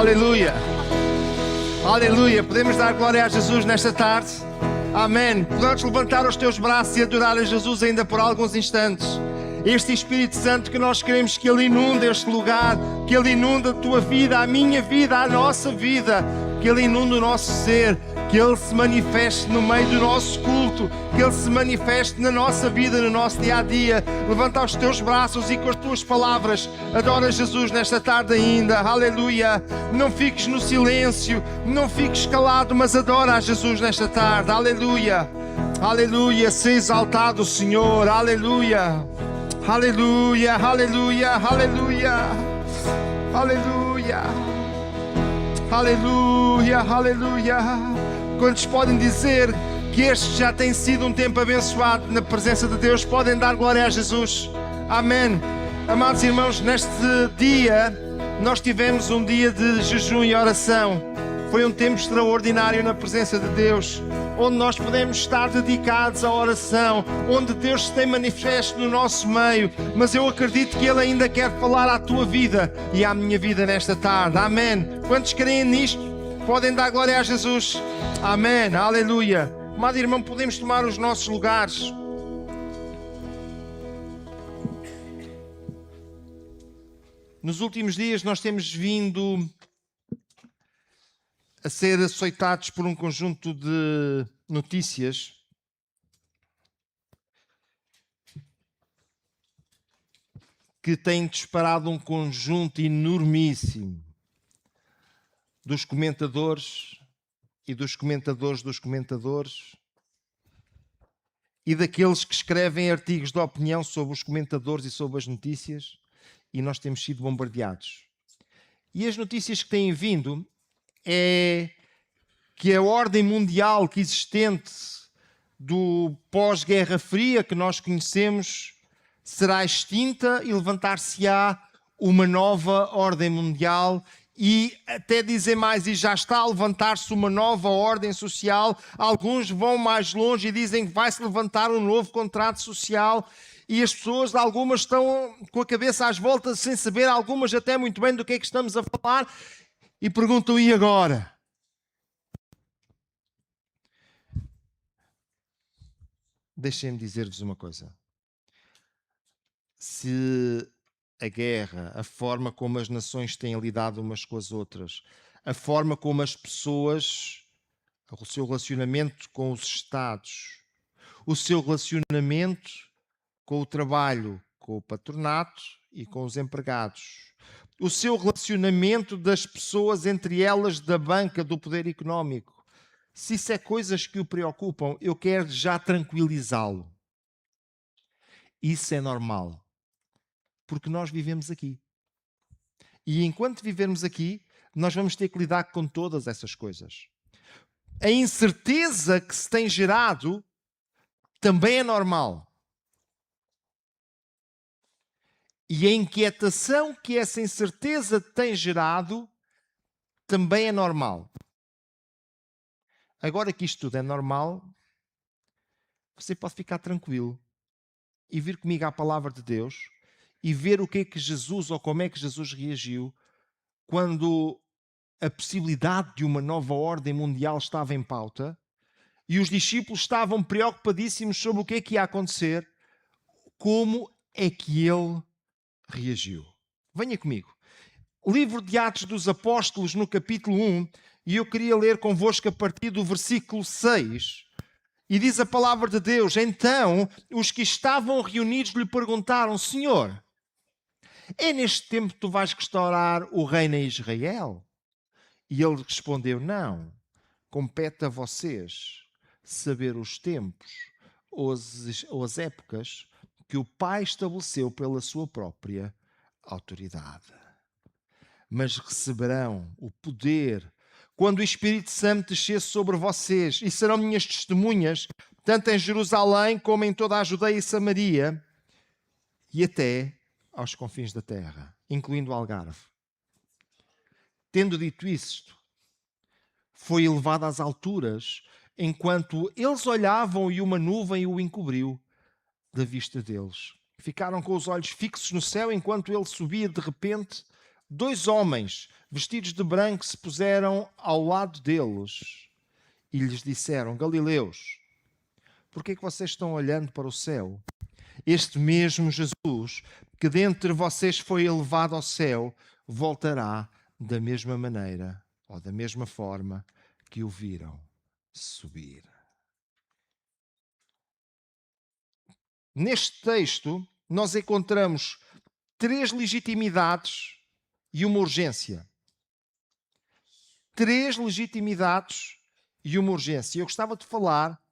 Aleluia. Aleluia. Podemos dar glória a Jesus nesta tarde? Amém. Podes levantar os teus braços e adorar a Jesus ainda por alguns instantes. Este Espírito Santo que nós queremos que Ele inunde este lugar, que Ele inunde a tua vida, a minha vida, a nossa vida, que Ele inunde o nosso ser, que Ele se manifeste no meio do nosso culto, que Ele se manifeste na nossa vida, no nosso dia-a-dia. Levanta os teus braços e com as tuas palavras adora Jesus nesta tarde ainda. Aleluia. Não fiques no silêncio, não fiques calado, mas adora a Jesus nesta tarde. Aleluia. Aleluia. Seja exaltado o Senhor. Aleluia. Aleluia. Aleluia. Aleluia. Aleluia. Aleluia. Aleluia. Quantos podem dizer que este já tem sido um tempo abençoado na presença de Deus? Podem dar glória a Jesus. Amém. Amados irmãos, neste dia nós tivemos um dia de jejum e oração. Foi um tempo extraordinário na presença de Deus, onde nós podemos estar dedicados à oração, onde Deus se tem manifesto no nosso meio. Mas eu acredito que Ele ainda quer falar à tua vida e à minha vida nesta tarde. Amém. Quantos creem nisto? Podem dar glória a Jesus. Amém. Aleluia. Amado irmão, podemos tomar os nossos lugares. Nos últimos dias nós temos vindo a ser açoitados por um conjunto de notícias que têm disparado um conjunto enormíssimo dos comentadores e dos comentadores dos comentadores e daqueles que escrevem artigos de opinião sobre os comentadores e sobre as notícias, e nós temos sido bombardeados. E as notícias que têm vindo é que a ordem mundial que existente do pós-Guerra Fria que nós conhecemos será extinta e levantar-se-á uma nova ordem mundial. E até dizer mais, e já está a levantar-se uma nova ordem social. Alguns vão mais longe e dizem que vai-se levantar um novo contrato social. E as pessoas, algumas estão com a cabeça às voltas sem saber, algumas até muito bem do que é que estamos a falar. E perguntam, e agora? Deixem-me dizer-vos uma coisa. Se a guerra, a forma como as nações têm lidado umas com as outras, a forma como as pessoas, o seu relacionamento com os Estados, o seu relacionamento com o trabalho, com o patronato e com os empregados, o seu relacionamento das pessoas entre elas, da banca, do poder económico, se isso é coisas que o preocupam, eu quero já tranquilizá-lo. Isso é normal. Porque nós vivemos aqui. E enquanto vivermos aqui, nós vamos ter que lidar com todas essas coisas. A incerteza que se tem gerado também é normal. E a inquietação que essa incerteza tem gerado também é normal. Agora que isto tudo é normal, você pode ficar tranquilo e vir comigo à palavra de Deus e ver o que é que Jesus, ou como é que Jesus reagiu quando a possibilidade de uma nova ordem mundial estava em pauta e os discípulos estavam preocupadíssimos sobre o que é que ia acontecer. Como é que ele reagiu? Venha comigo. Livro de Atos dos Apóstolos, no capítulo 1, e eu queria ler convosco a partir do versículo 6. E diz a palavra de Deus: então os que estavam reunidos lhe perguntaram: Senhor, é neste tempo que tu vais restaurar o reino em Israel? E ele respondeu: não, compete a vocês saber os tempos ou as épocas que o Pai estabeleceu pela sua própria autoridade. Mas receberão o poder quando o Espírito Santo descer sobre vocês, e serão minhas testemunhas, tanto em Jerusalém como em toda a Judeia e Samaria, e até aos confins da terra, incluindo o Algarve. Tendo dito isto, foi elevado às alturas, enquanto eles olhavam e uma nuvem o encobriu da vista deles. Ficaram com os olhos fixos no céu enquanto ele subia de repente 2 homens vestidos de branco se puseram ao lado deles e lhes disseram: Galileus, por que é que vocês estão olhando para o céu? Este mesmo Jesus, que dentre vocês foi elevado ao céu, voltará da mesma maneira, ou da mesma forma que o viram subir. Neste texto, nós encontramos 3 legitimidades e uma urgência. 3 legitimidades e uma urgência. Eu gostava de falar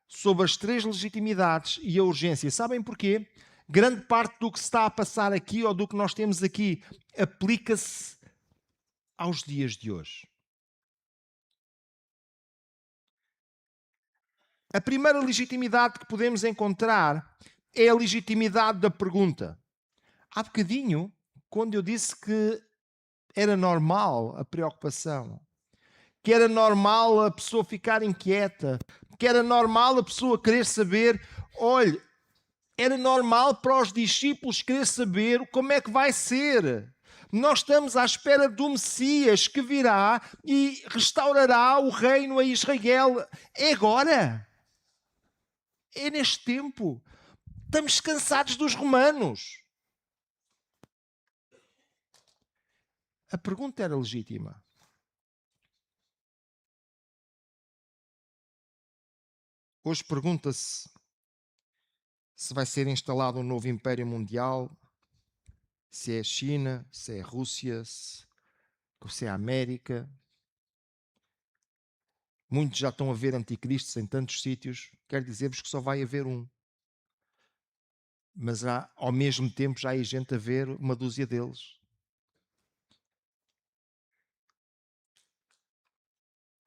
sobre as 3 legitimidades e a urgência. Sabem porquê? Grande parte do que se está a passar aqui ou do que nós temos aqui aplica-se aos dias de hoje. A primeira legitimidade que podemos encontrar é a legitimidade da pergunta. Há bocadinho, quando eu disse que era normal a preocupação, que era normal a pessoa ficar inquieta, que era normal a pessoa querer saber, olha, era normal para os discípulos querer saber como é que vai ser. Nós estamos à espera do Messias que virá e restaurará o reino a Israel. É agora. É neste tempo. Estamos cansados dos romanos. A pergunta era legítima. Hoje pergunta-se se vai ser instalado um novo império mundial, se é a China, se é a Rússia, se é a América. Muitos já estão a ver anticristos em tantos sítios. Quero dizer-vos que só vai haver um. Mas ao mesmo tempo já há gente a ver uma dúzia deles.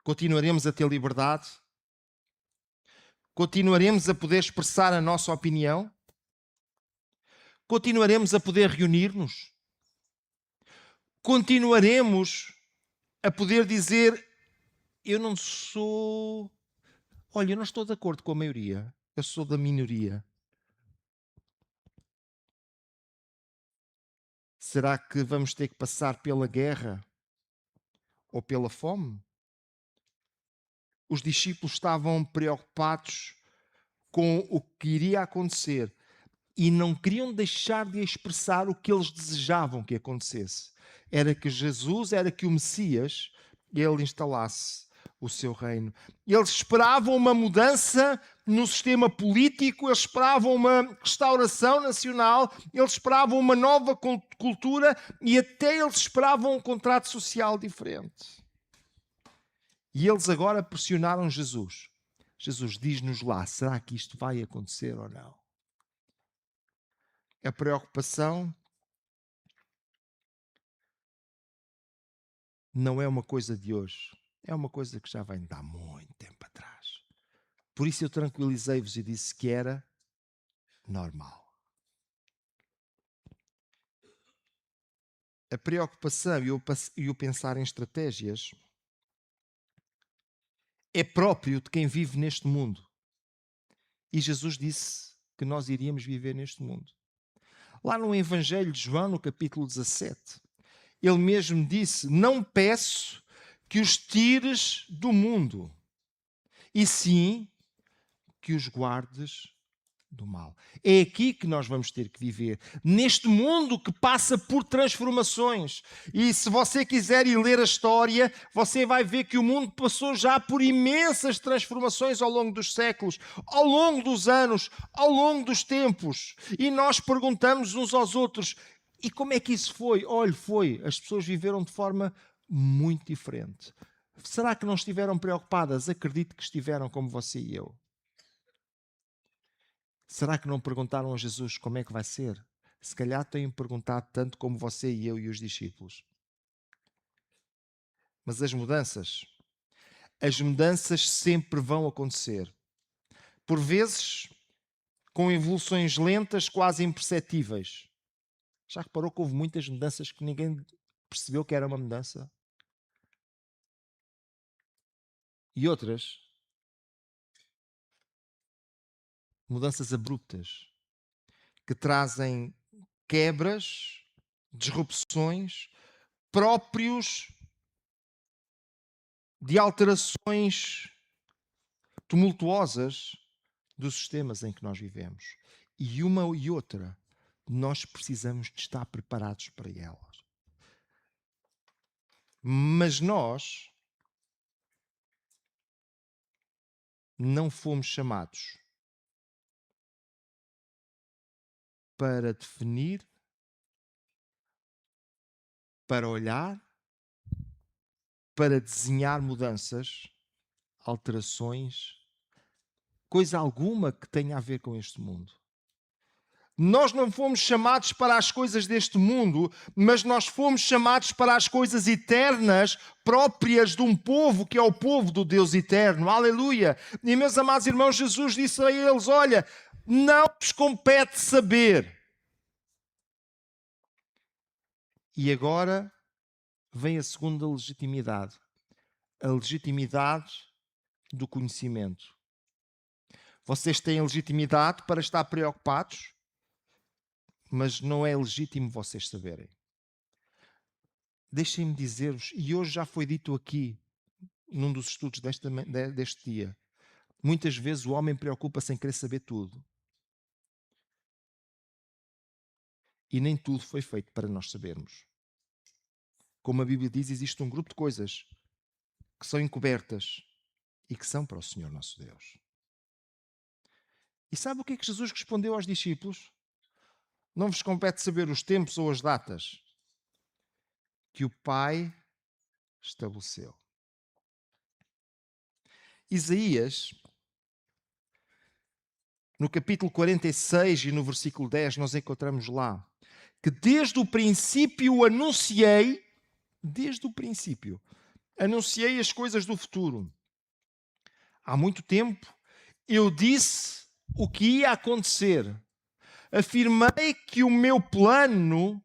Continuaremos a ter liberdade? Continuaremos a poder expressar a nossa opinião? Continuaremos a poder reunir-nos? Continuaremos a poder dizer: eu não sou... Olha, eu não estou de acordo com a maioria. Eu sou da minoria. Será que vamos ter que passar pela guerra ou pela fome? Os discípulos estavam preocupados com o que iria acontecer e não queriam deixar de expressar o que eles desejavam que acontecesse. Era que Jesus, era que o Messias, ele instalasse o seu reino. Eles esperavam uma mudança no sistema político, eles esperavam uma restauração nacional, eles esperavam uma nova cultura e até eles esperavam um contrato social diferente. E eles agora pressionaram Jesus. Jesus, diz-nos lá, será que isto vai acontecer ou não? A preocupação não é uma coisa de hoje. É uma coisa que já vem de há muito tempo atrás. Por isso eu tranquilizei-vos e disse que era normal. A preocupação e o pensar em estratégias é próprio de quem vive neste mundo. E Jesus disse que nós iríamos viver neste mundo. Lá no Evangelho de João, no capítulo 17, ele mesmo disse: não peço que os tires do mundo, e sim que os guardes do mal. É aqui que nós vamos ter que viver, neste mundo que passa por transformações. E se você quiser ir ler a história, você vai ver que o mundo passou já por imensas transformações ao longo dos séculos, ao longo dos anos, ao longo dos tempos. E nós perguntamos uns aos outros: e como é que isso foi? Olha, foi. As pessoas viveram de forma muito diferente. Será que não estiveram preocupadas? Acredito que estiveram, como você e eu. Será que não perguntaram a Jesus como é que vai ser? Se calhar têm perguntado tanto como você e eu e os discípulos. Mas as mudanças sempre vão acontecer. Por vezes, com evoluções lentas, quase imperceptíveis. Já reparou que houve muitas mudanças que ninguém percebeu que era uma mudança? E outras, mudanças abruptas, que trazem quebras, disrupções, próprios de alterações tumultuosas dos sistemas em que nós vivemos. E uma e outra, nós precisamos de estar preparados para elas. Mas nós não fomos chamados para definir, para olhar, para desenhar mudanças, alterações, coisa alguma que tenha a ver com este mundo. Nós não fomos chamados para as coisas deste mundo, mas nós fomos chamados para as coisas eternas, próprias de um povo que é o povo do Deus eterno. Aleluia! E meus amados irmãos, Jesus disse a eles, olha, não vos compete saber. E agora vem a segunda legitimidade. A legitimidade do conhecimento. Vocês têm legitimidade para estar preocupados, mas não é legítimo vocês saberem. Deixem-me dizer-vos, e hoje já foi dito aqui, num dos estudos deste dia, muitas vezes o homem preocupa-se em querer saber tudo. E nem tudo foi feito para nós sabermos. Como a Bíblia diz, existe um grupo de coisas que são encobertas e que são para o Senhor nosso Deus. E sabe o que é que Jesus respondeu aos discípulos? Não vos compete saber os tempos ou as datas que o Pai estabeleceu. Isaías, no capítulo 46 e no versículo 10, nós encontramos lá que desde o princípio anunciei as coisas do futuro. Há muito tempo eu disse o que ia acontecer. Afirmei que o meu plano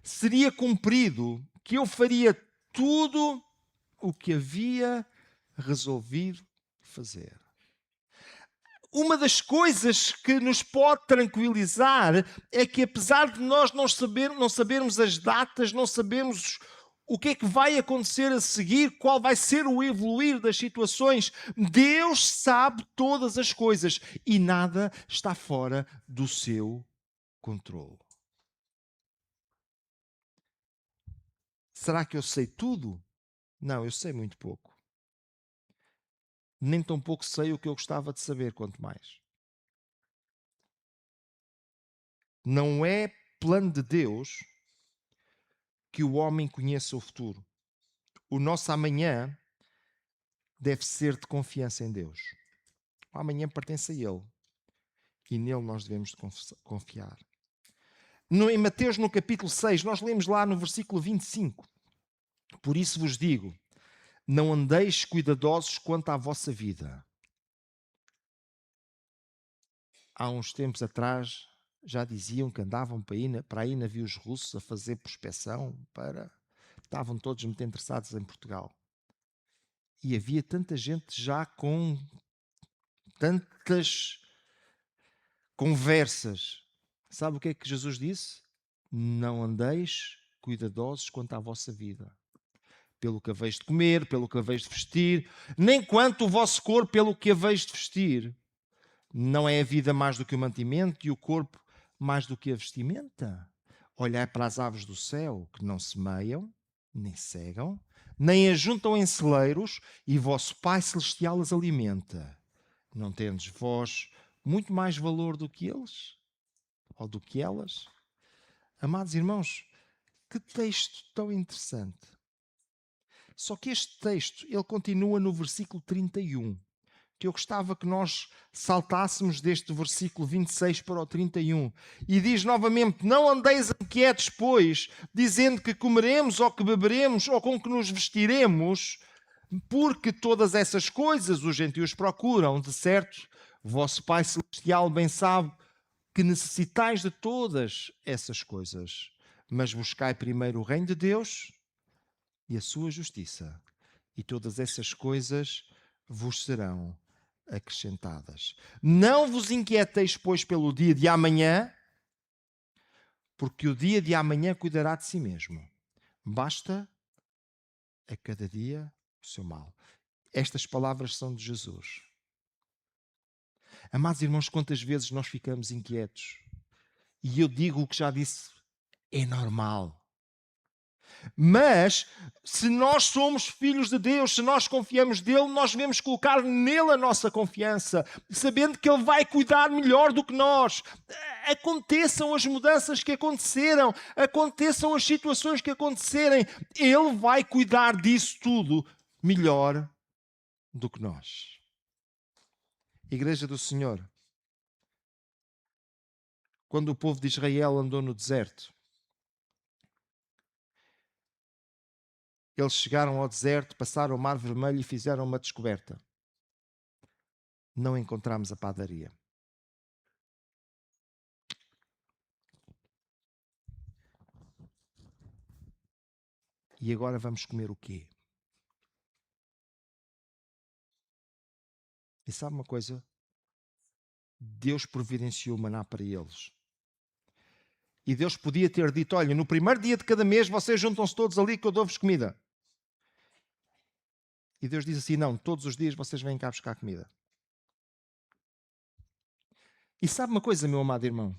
seria cumprido, que eu faria tudo o que havia resolvido fazer. Uma das coisas que nos pode tranquilizar é que, apesar de nós não sabermos as datas, não sabemos o que é que vai acontecer a seguir, qual vai ser o evoluir das situações, Deus sabe todas as coisas e nada está fora do seu controle. Será que eu sei tudo? Não, eu sei muito pouco. Nem tão pouco sei o que eu gostava de saber, quanto mais. Não é plano de Deus que o homem conheça o futuro. O nosso amanhã deve ser de confiança em Deus. O amanhã pertence a Ele. E nele nós devemos confiar. Em Mateus, no capítulo 6, nós lemos lá no versículo 25. Por isso vos digo, não andeis cuidadosos quanto à vossa vida. Há uns tempos atrás já diziam que andavam para aí navios russos a fazer prospecção estavam todos muito interessados em Portugal. E havia tanta gente já com tantas conversas. Sabe o que é que Jesus disse? Não andeis cuidadosos quanto à vossa vida. Pelo que haveis de comer, pelo que haveis de vestir, nem quanto o vosso corpo pelo que haveis de vestir. Não é a vida mais do que o mantimento e o corpo mais do que a vestimenta? Olhai para as aves do céu, que não semeiam, nem cegam, nem ajuntam em celeiros, e vosso Pai Celestial as alimenta. Não tendes vós muito mais valor do que eles? Ou do que elas? Amados irmãos, que texto tão interessante. Só que este texto, ele continua no versículo 31. Que eu gostava que nós saltássemos deste versículo 26 para o 31. E diz novamente, não andeis inquietos, pois, dizendo que comeremos ou que beberemos ou com que nos vestiremos, porque todas essas coisas os gentios procuram. De certo, vosso Pai Celestial bem sabe que necessitais de todas essas coisas. Mas buscai primeiro o reino de Deus e a sua justiça, e todas essas coisas vos serão acrescentadas. Não vos inquieteis, pois, pelo dia de amanhã, porque o dia de amanhã cuidará de si mesmo. Basta a cada dia o seu mal. Estas palavras são de Jesus. Amados irmãos, quantas vezes nós ficamos inquietos? E eu digo o que já disse, é normal. Mas, se nós somos filhos de Deus, se nós confiamos nele, nós devemos colocar nele a nossa confiança, sabendo que ele vai cuidar melhor do que nós. Aconteçam as mudanças que aconteceram, aconteçam as situações que acontecerem, ele vai cuidar disso tudo melhor do que nós. Igreja do Senhor, quando o povo de Israel andou no deserto, eles chegaram ao deserto, passaram o Mar Vermelho e fizeram uma descoberta. Não encontramos a padaria. E agora vamos comer o quê? E sabe uma coisa? Deus providenciou maná para eles. E Deus podia ter dito, olha, no primeiro dia de cada mês vocês juntam-se todos ali que eu dou-vos comida. E Deus diz assim, não, todos os dias vocês vêm cá buscar comida. E sabe uma coisa, meu amado irmão?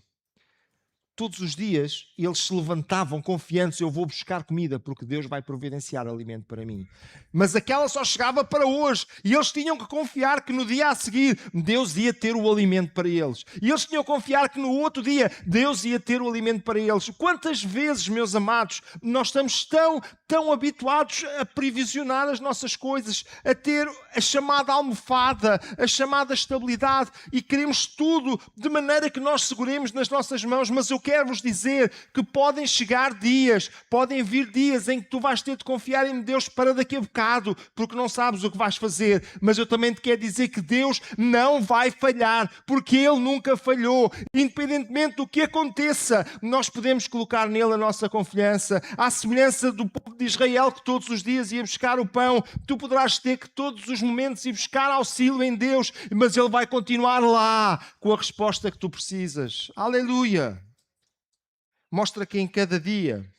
Todos os dias eles se levantavam confiantes, eu vou buscar comida porque Deus vai providenciar alimento para mim. Mas aquela só chegava para hoje e eles tinham que confiar que no dia a seguir Deus ia ter o alimento para eles. E eles tinham que confiar que no outro dia Deus ia ter o alimento para eles. Quantas vezes, meus amados, nós estamos tão habituados a previsionar as nossas coisas, a ter a chamada almofada, a chamada estabilidade e queremos tudo de maneira que nós seguremos nas nossas mãos, mas eu quero-vos dizer que podem chegar dias, podem vir dias em que tu vais ter de confiar em Deus para daqui a bocado, porque não sabes o que vais fazer, mas eu também te quero dizer que Deus não vai falhar, porque Ele nunca falhou. Independentemente do que aconteça, nós podemos colocar nele a nossa confiança. À semelhança do povo de Israel que todos os dias ia buscar o pão, tu poderás ter que todos os momentos ir buscar auxílio em Deus, mas Ele vai continuar lá com a resposta que tu precisas. Aleluia! Mostra que em cada dia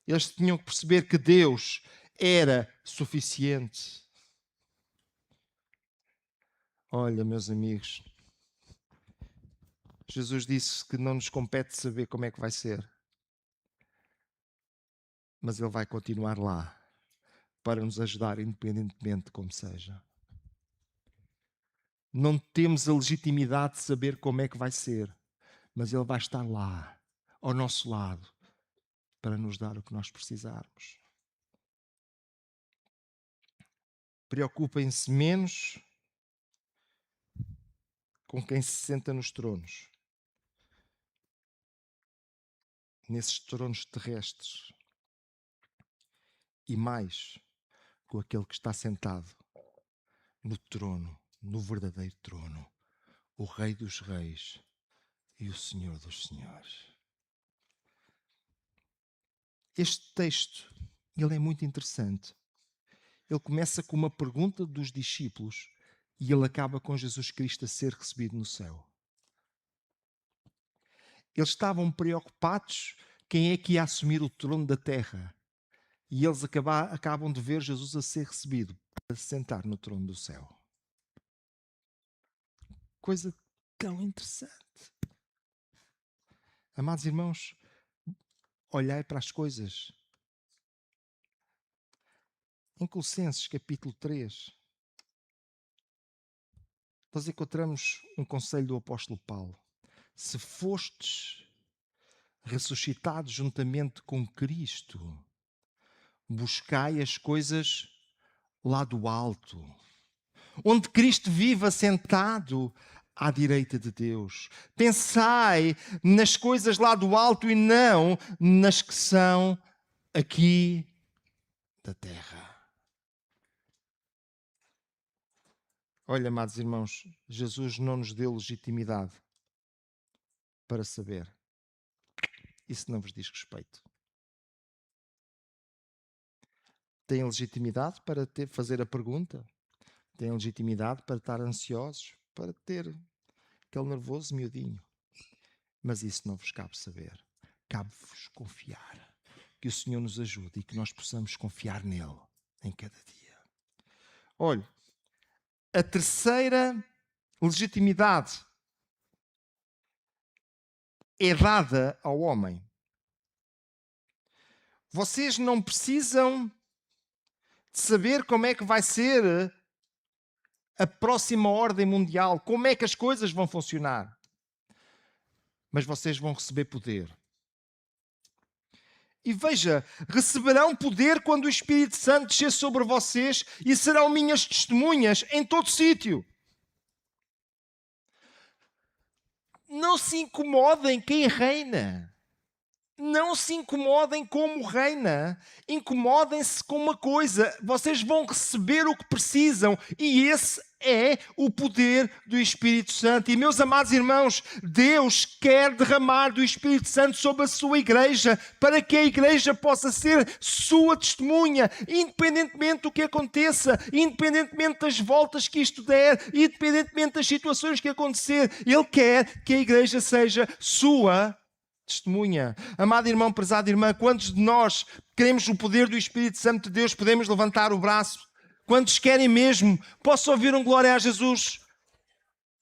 eles tinham que perceber que Deus era suficiente. Olha, meus amigos, Jesus disse que não nos compete saber como é que vai ser, mas Ele vai continuar lá para nos ajudar, independentemente de como seja. Não temos a legitimidade de saber como é que vai ser, mas Ele vai estar lá, ao nosso lado, para nos dar o que nós precisarmos. Preocupem-se menos com quem se senta nos tronos, nesses tronos terrestres, e mais com aquele que está sentado no trono, no verdadeiro trono, o Rei dos Reis e o Senhor dos Senhores. Este texto, ele é muito interessante. Ele começa com uma pergunta dos discípulos e ele acaba com Jesus Cristo a ser recebido no céu. Eles estavam preocupados quem é que ia assumir o trono da terra. E eles acabam de ver Jesus a ser recebido para se sentar no trono do céu. Coisa tão interessante. Amados irmãos, olhai para as coisas. Em Colossenses capítulo 3, nós encontramos um conselho do apóstolo Paulo. Se fostes ressuscitados juntamente com Cristo, buscai as coisas lá do alto, onde Cristo vive assentado à direita de Deus. Pensai nas coisas lá do alto e não nas que são aqui da terra. Olha, amados irmãos, Jesus não nos deu legitimidade para saber. Isso não vos diz respeito. Têm legitimidade para fazer a pergunta? Têm legitimidade para estar ansiosos? Para ter aquele nervoso miudinho? Mas isso não vos cabe saber. Cabe-vos confiar. que o Senhor nos ajude e que nós possamos confiar nele em cada dia. Olhe, a terceira legitimidade é dada ao homem. Vocês não precisam de saber como é que vai ser a próxima ordem mundial, como é que as coisas vão funcionar. Mas vocês vão receber poder. E veja, receberão poder quando o Espírito Santo descer sobre vocês e serão minhas testemunhas em todo sítio. Não se incomodem quem reina. Não se incomodem como reina. Incomodem-se com uma coisa. Vocês vão receber o que precisam. E esse é o poder do Espírito Santo. E, meus amados irmãos, Deus quer derramar do Espírito Santo sobre a sua igreja para que a igreja possa ser sua testemunha, independentemente do que aconteça, independentemente das voltas que isto der, independentemente das situações que acontecer. Ele quer que a igreja seja sua testemunha. Amado irmão, prezada irmã, quantos de nós queremos o poder do Espírito Santo de Deus? Podemos levantar o braço. Quantos querem mesmo? Posso ouvir um glória a Jesus?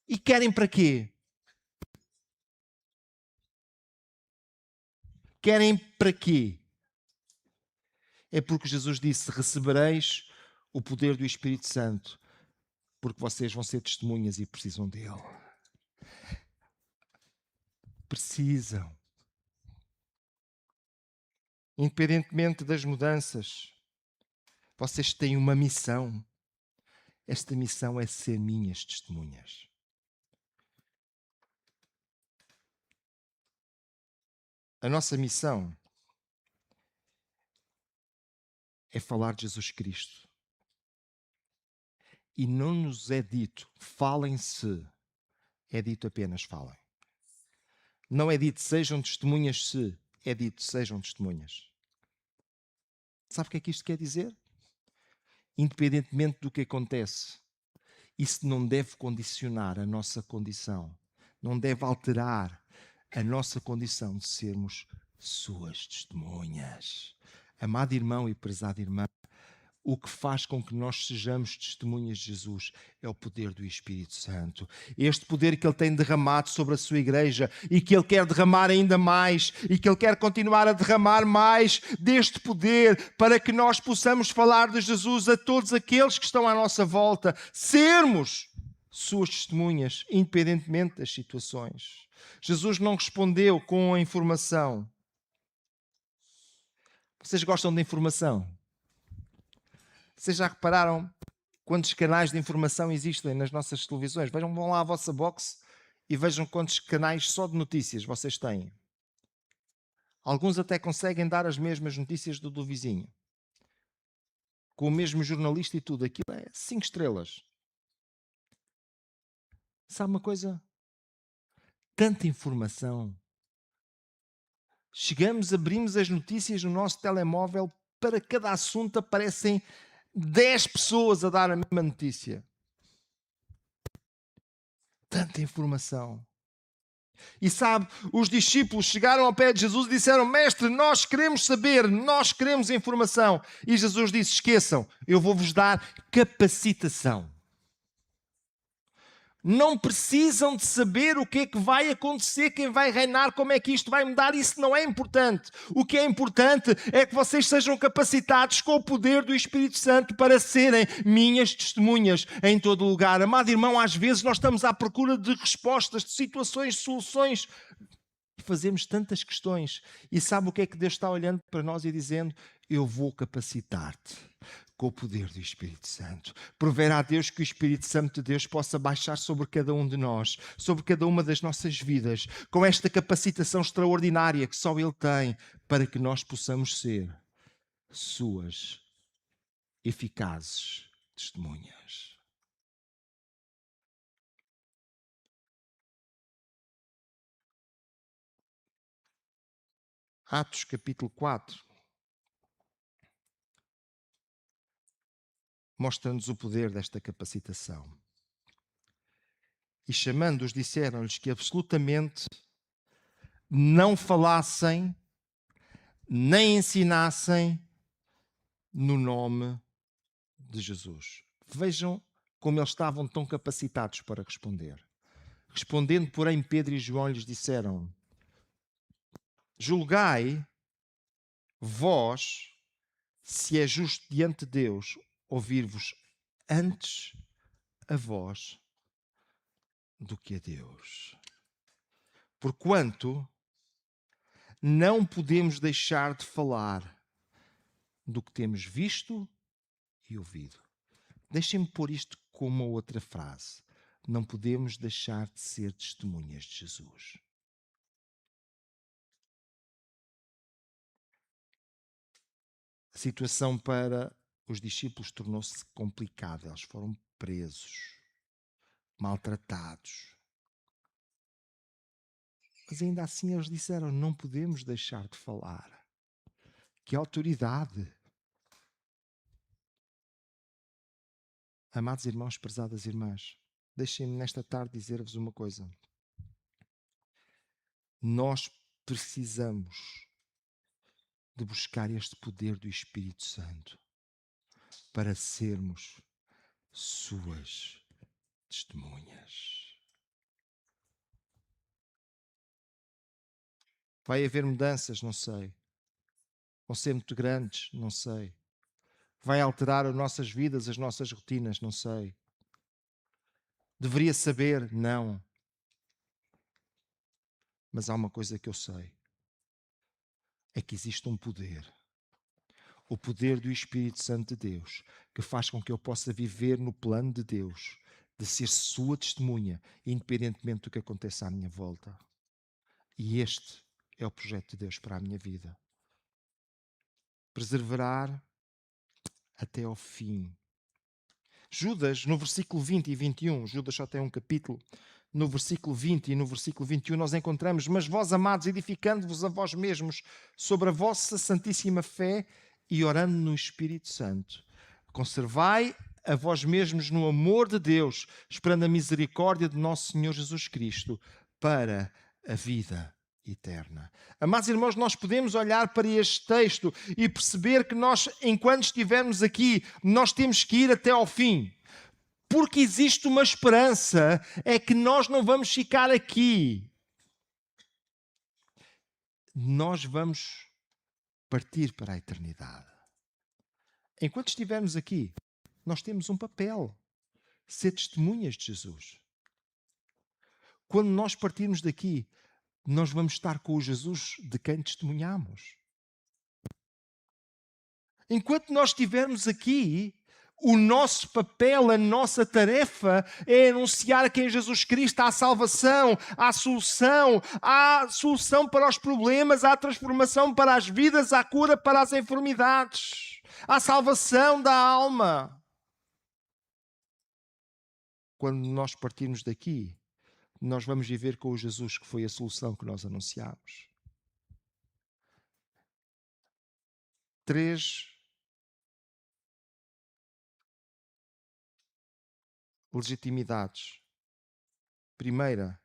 E querem para quê? Querem para quê? É porque Jesus disse: recebereis o poder do Espírito Santo, porque vocês vão ser testemunhas e precisam dele. Precisam. Independentemente das mudanças, vocês têm uma missão. Esta missão é ser minhas testemunhas. A nossa missão é falar de Jesus Cristo. E não nos é dito, falem-se. É dito apenas, falem. Não é dito, sejam testemunhas se. É dito, sejam testemunhas. Sabe o que é que isto quer dizer? Independentemente do que acontece, isso não deve condicionar a nossa condição. Não deve alterar a nossa condição de sermos suas testemunhas. Amado irmão e prezada irmã, o que faz com que nós sejamos testemunhas de Jesus é o poder do Espírito Santo. Este poder que Ele tem derramado sobre a sua igreja e que Ele quer derramar ainda mais e que Ele quer continuar a derramar mais deste poder para que nós possamos falar de Jesus a todos aqueles que estão à nossa volta. Sermos suas testemunhas, independentemente das situações. Jesus não respondeu com a informação. Vocês gostam de informação? Vocês já repararam quantos canais de informação existem nas nossas televisões? Vão lá à vossa box e vejam quantos canais só de notícias vocês têm. Alguns até conseguem dar as mesmas notícias do vizinho. Com o mesmo jornalista e tudo. Aquilo é 5 estrelas. Sabe uma coisa? Tanta informação. Chegamos, abrimos as notícias no nosso telemóvel, para cada assunto aparecem 10 pessoas a dar a mesma notícia. Tanta informação. E sabe, os discípulos chegaram ao pé de Jesus e disseram: Mestre, nós queremos saber, nós queremos informação. E Jesus disse: esqueçam, eu vou-vos dar capacitação. Não precisam de saber o que é que vai acontecer, quem vai reinar, como é que isto vai mudar. Isso não é importante. O que é importante é que vocês sejam capacitados com o poder do Espírito Santo para serem minhas testemunhas em todo lugar. Amado irmão, às vezes nós estamos à procura de respostas, de situações, de soluções. Fazemos tantas questões. E sabe o que é que Deus está olhando para nós e dizendo: eu vou capacitar-te com o poder do Espírito Santo. Proverá a Deus que o Espírito Santo de Deus possa baixar sobre cada um de nós, sobre cada uma das nossas vidas, com esta capacitação extraordinária que só Ele tem, para que nós possamos ser suas eficazes testemunhas. Atos capítulo 4 mostra-nos o poder desta capacitação. E chamando-os, disseram-lhes que absolutamente não falassem nem ensinassem no nome de Jesus. Vejam como eles estavam tão capacitados para responder. Respondendo, porém, Pedro e João lhes disseram: julgai vós se é justo diante de Deus ouvir-vos antes a vós do que a Deus. Porquanto não podemos deixar de falar do que temos visto e ouvido. Deixem-me pôr isto com uma outra frase. Não podemos deixar de ser testemunhas de Jesus. A situação para os discípulos tornou-se complicada. Eles foram presos, maltratados. Mas ainda assim eles disseram: não podemos deixar de falar. Que autoridade! Amados irmãos, prezadas irmãs, deixem-me nesta tarde dizer-vos uma coisa. Nós precisamos de buscar este poder do Espírito Santo para sermos suas testemunhas. Vai haver mudanças? Não sei. Vão ser muito grandes? Não sei. Vai alterar as nossas vidas, as nossas rotinas? Não sei. Deveria saber? Não. Mas há uma coisa que eu sei. É que existe um poder. O poder do Espírito Santo de Deus, que faz com que eu possa viver no plano de Deus, de ser sua testemunha, independentemente do que aconteça à minha volta. E este é o projeto de Deus para a minha vida. Perseverar até ao fim. Judas, no versículo 20 e 21, Judas só tem um capítulo, no versículo 20 e no versículo 21 nós encontramos: mas vós, amados, edificando-vos a vós mesmos sobre a vossa santíssima fé e orando no Espírito Santo, conservai a vós mesmos no amor de Deus, esperando a misericórdia de nosso Senhor Jesus Cristo para a vida eterna. Amados irmãos, nós podemos olhar para este texto e perceber que nós, enquanto estivermos aqui, nós temos que ir até ao fim. Porque existe uma esperança, é que nós não vamos ficar aqui. Nós vamos partir para a eternidade. Enquanto estivermos aqui, nós temos um papel: ser testemunhas de Jesus. Quando nós partirmos daqui, nós vamos estar com o Jesus de quem testemunhamos. Enquanto nós estivermos aqui, o nosso papel, a nossa tarefa é anunciar que em Jesus Cristo há salvação, há solução para os problemas, há transformação para as vidas, há cura para as enfermidades, há salvação da alma. Quando nós partirmos daqui, nós vamos viver com o Jesus que foi a solução que nós anunciamos. 3 legitimidades. Primeira,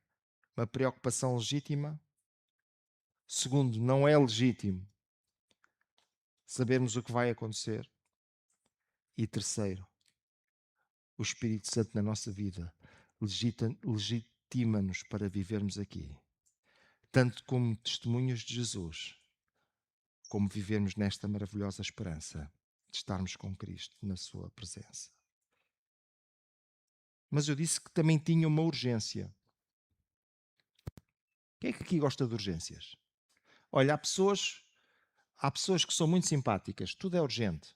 uma preocupação legítima. Segundo, não é legítimo sabermos o que vai acontecer. E terceiro, o Espírito Santo na nossa vida legitima-nos para vivermos aqui, tanto como testemunhas de Jesus, como vivermos nesta maravilhosa esperança de estarmos com Cristo na sua presença. Mas eu disse que também tinha uma urgência. Quem é que aqui gosta de urgências? Olha, há pessoas que são muito simpáticas, tudo é urgente.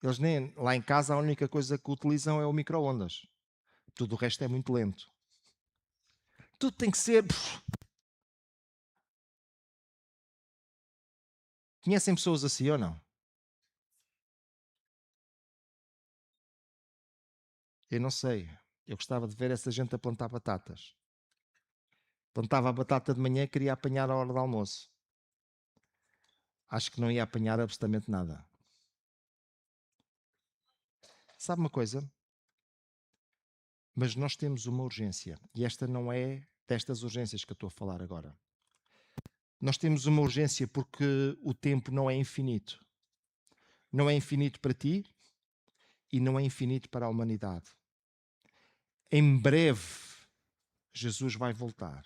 Eles nem lá em casa a única coisa que utilizam é o micro-ondas. Tudo o resto é muito lento. Tudo tem que ser. Conhecem pessoas assim ou não? Eu não sei. Eu gostava de ver essa gente a plantar batatas. Plantava a batata de manhã e queria apanhar a hora do almoço. Acho que não ia apanhar absolutamente nada. Sabe uma coisa? Mas nós temos uma urgência. E esta não é destas urgências que eu estou a falar agora. Nós temos uma urgência porque o tempo não é infinito. Não é infinito para ti e não é infinito para a humanidade. Em breve, Jesus vai voltar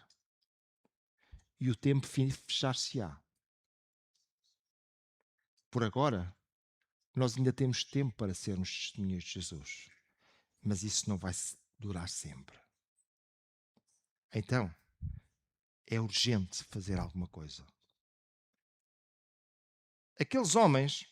e o tempo fechar-se-á. Por agora, nós ainda temos tempo para sermos testemunhas de Jesus, mas isso não vai durar sempre. Então, é urgente fazer alguma coisa. Aqueles homens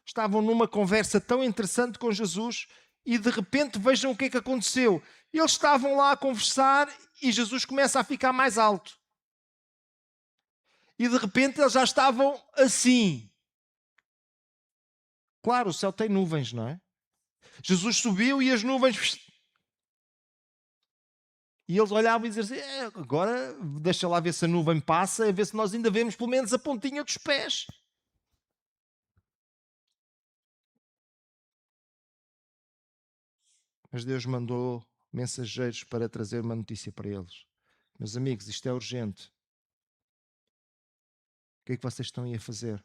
estavam numa conversa tão interessante com Jesus e de repente vejam o que é que aconteceu. Eles estavam lá a conversar e Jesus começa a ficar mais alto. E de repente eles já estavam assim. Claro, o céu tem nuvens, não é? Jesus subiu e as nuvens... E eles olhavam e diziam assim, agora deixa lá ver se a nuvem passa, a ver se nós ainda vemos pelo menos a pontinha dos pés. Mas Deus mandou mensageiros para trazer uma notícia para eles. Meus amigos, isto é urgente. O que é que vocês estão aí a fazer?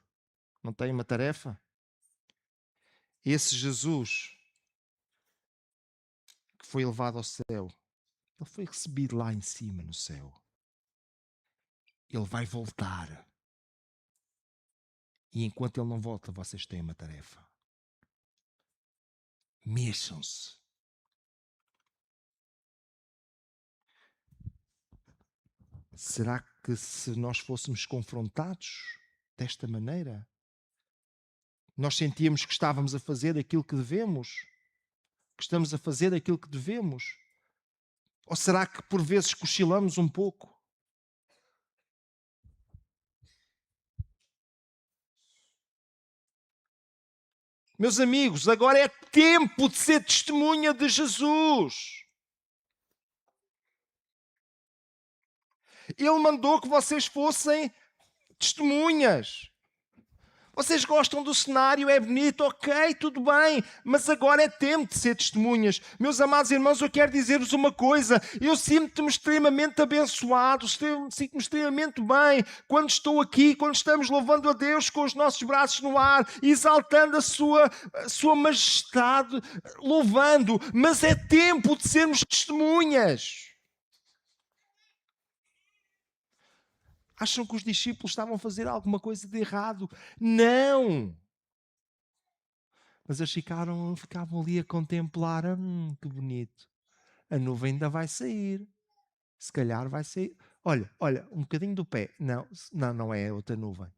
Não têm uma tarefa? Esse Jesus que foi levado ao céu, ele foi recebido lá em cima no céu. Ele vai voltar. E enquanto ele não volta, vocês têm uma tarefa. Mexam-se. Será que se nós fôssemos confrontados desta maneira, nós sentíamos que estávamos a fazer aquilo que devemos? Que estamos a fazer aquilo que devemos? Ou será que por vezes cochilamos um pouco? Meus amigos, agora é tempo de ser testemunha de Jesus. Ele mandou que vocês fossem testemunhas. Vocês gostam do cenário, é bonito, ok, tudo bem, mas agora é tempo de ser testemunhas. Meus amados irmãos, eu quero dizer-vos uma coisa. Eu sinto-me extremamente abençoado, sinto-me extremamente bem quando estou aqui, quando estamos louvando a Deus com os nossos braços no ar, exaltando a sua majestade, louvando. Mas é tempo de sermos testemunhas. Acham que os discípulos estavam a fazer alguma coisa de errado? Não! Mas eles ficavam ali a contemplar. Que bonito. A nuvem ainda vai sair. Se calhar vai sair. Olha, um bocadinho do pé. Não, não é outra nuvem.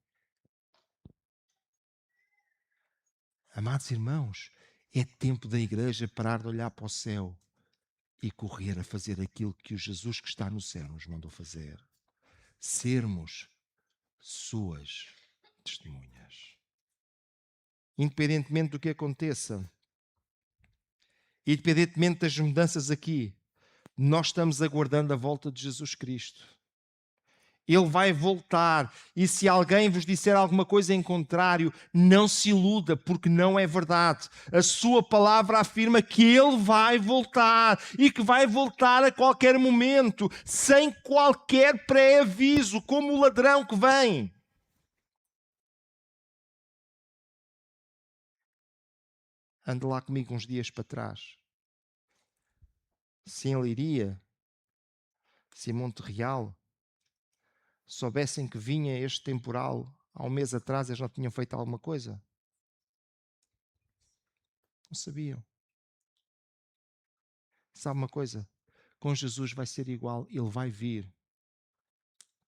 Amados irmãos, é tempo da igreja parar de olhar para o céu e correr a fazer aquilo que o Jesus que está no céu nos mandou fazer. Sermos suas testemunhas. Independentemente do que aconteça, independentemente das mudanças aqui, nós estamos aguardando a volta de Jesus Cristo. Ele vai voltar. E se alguém vos disser alguma coisa em contrário, não se iluda, porque não é verdade. A sua palavra afirma que Ele vai voltar e que vai voltar a qualquer momento, sem qualquer pré-aviso, como o ladrão que vem. Ande lá comigo uns dias para trás. Se em Leiria, se em Monte Real, soubessem que vinha este temporal há um mês atrás, eles não tinham feito alguma coisa? Não sabiam. Sabe uma coisa? Com Jesus vai ser igual. Ele vai vir.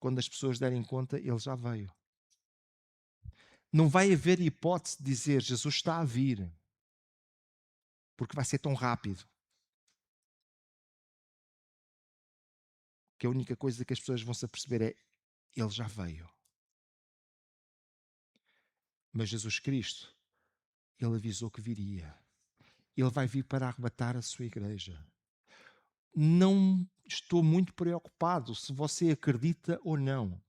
Quando as pessoas derem conta, ele já veio. Não vai haver hipótese de dizer Jesus está a vir, porque vai ser tão rápido que a única coisa que as pessoas vão se aperceber é ele já veio. Mas Jesus Cristo, ele avisou que viria. Ele vai vir para arrebatar a sua igreja. Não estou muito preocupado se você acredita ou não.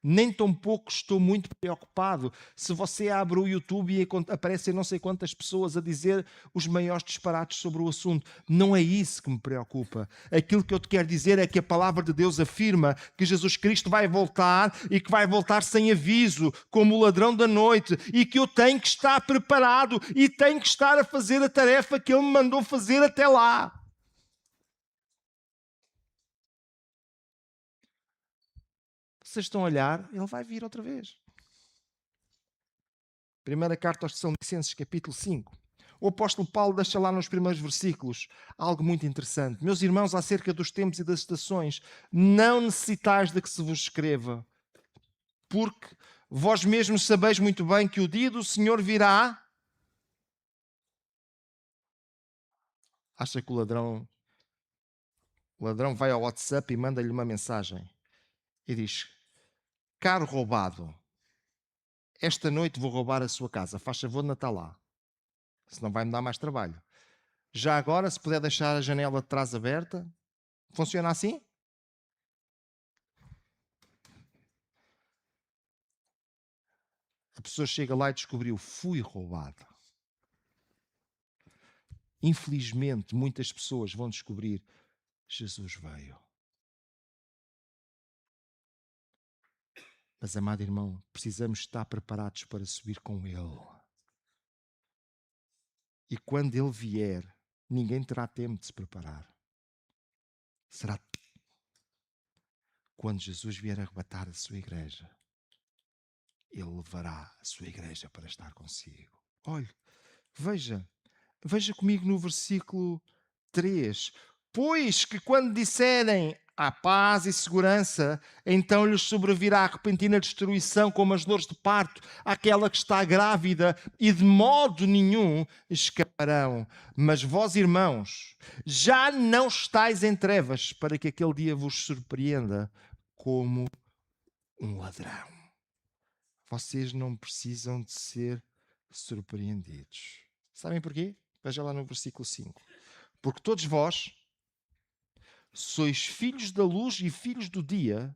Nem tão pouco estou muito preocupado se você abre o YouTube e aparecem não sei quantas pessoas a dizer os maiores disparates sobre o assunto. Não é isso que me preocupa. Aquilo que eu te quero dizer é que a palavra de Deus afirma que Jesus Cristo vai voltar e que vai voltar sem aviso, como o ladrão da noite, e que eu tenho que estar preparado e tenho que estar a fazer a tarefa que Ele me mandou fazer até lá. Vocês estão a olhar, Ele vai vir outra vez. Primeira carta aos Tessalonicenses, capítulo 5. O apóstolo Paulo deixa lá nos primeiros versículos algo muito interessante. Meus irmãos, acerca dos tempos e das estações, não necessitais de que se vos escreva, porque vós mesmos sabeis muito bem que o dia do Senhor virá. Acha que o ladrão vai ao WhatsApp e manda-lhe uma mensagem e diz: caro roubado, esta noite vou roubar a sua casa, faz favor de Natal lá, senão vai-me dar mais trabalho. Já agora, se puder deixar a janela de trás aberta, funciona assim? A pessoa chega lá e descobriu: fui roubado. Infelizmente, muitas pessoas vão descobrir: Jesus veio. Mas, amado irmão, precisamos estar preparados para subir com Ele. E quando Ele vier, ninguém terá tempo de se preparar. Será quando Jesus vier arrebatar a sua igreja, Ele levará a sua igreja para estar consigo. Olhe, veja comigo no versículo 3. Pois que quando disserem há paz e segurança, então lhes sobrevirá a repentina destruição como as dores de parto àquela que está grávida e de modo nenhum escaparão. Mas vós, irmãos, já não estáis em trevas para que aquele dia vos surpreenda como um ladrão. Vocês não precisam de ser surpreendidos. Sabem porquê? Veja lá no versículo 5. Porque todos vós sois filhos da luz e filhos do dia,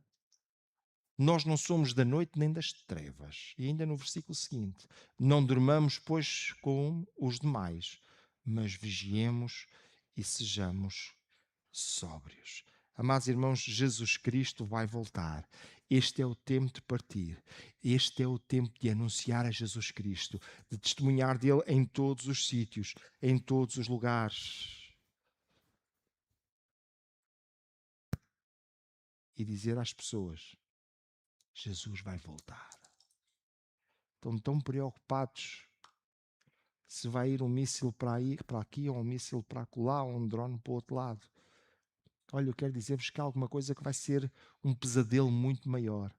nós não somos da noite nem das trevas. E ainda no versículo seguinte, não dormamos, pois, com os demais, mas vigiemos e sejamos sóbrios. Amados irmãos, Jesus Cristo vai voltar. Este é o tempo de partir. Este é o tempo de anunciar a Jesus Cristo, de testemunhar dele em todos os sítios, em todos os lugares. E dizer às pessoas: Jesus vai voltar. Estão tão preocupados se vai ir um míssil para aí, para aqui, ou um míssil para lá, ou um drone para o outro lado. Olha, eu quero dizer-vos que há alguma coisa que vai ser um pesadelo muito maior.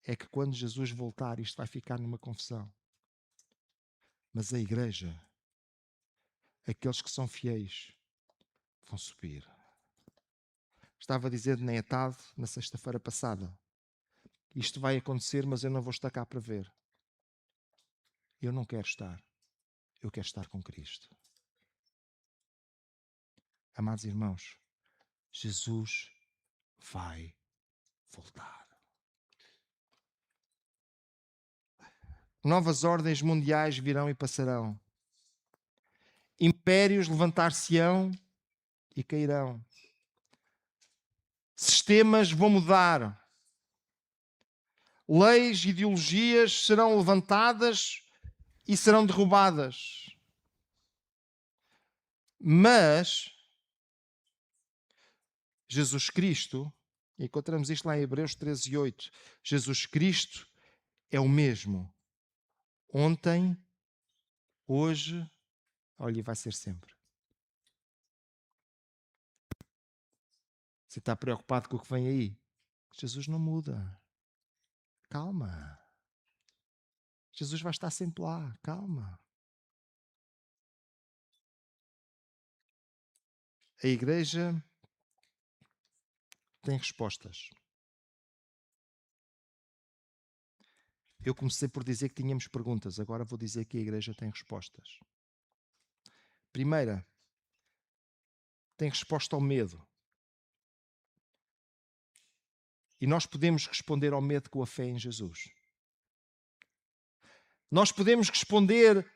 É que quando Jesus voltar, isto vai ficar numa confusão. Mas a igreja, aqueles que são fiéis, vão subir. Estava a dizer de Neatade na sexta-feira passada: isto vai acontecer, mas eu não vou estar cá para ver. Eu não quero estar. Eu quero estar com Cristo. Amados irmãos, Jesus vai voltar. Novas ordens mundiais virão e passarão. Impérios levantar-se-ão e cairão. Sistemas vão mudar. Leis e ideologias serão levantadas e serão derrubadas. Mas Jesus Cristo, encontramos isto lá em Hebreus 13:8, Jesus Cristo é o mesmo ontem, hoje, olha, e vai ser sempre. Você está preocupado com o que vem aí? Jesus não muda. Calma. Jesus vai estar sempre lá. Calma. A igreja tem respostas. Eu comecei por dizer que tínhamos perguntas, agora vou dizer que a igreja tem respostas. Primeira, tem resposta ao medo. E nós podemos responder ao medo com a fé em Jesus. Nós podemos responder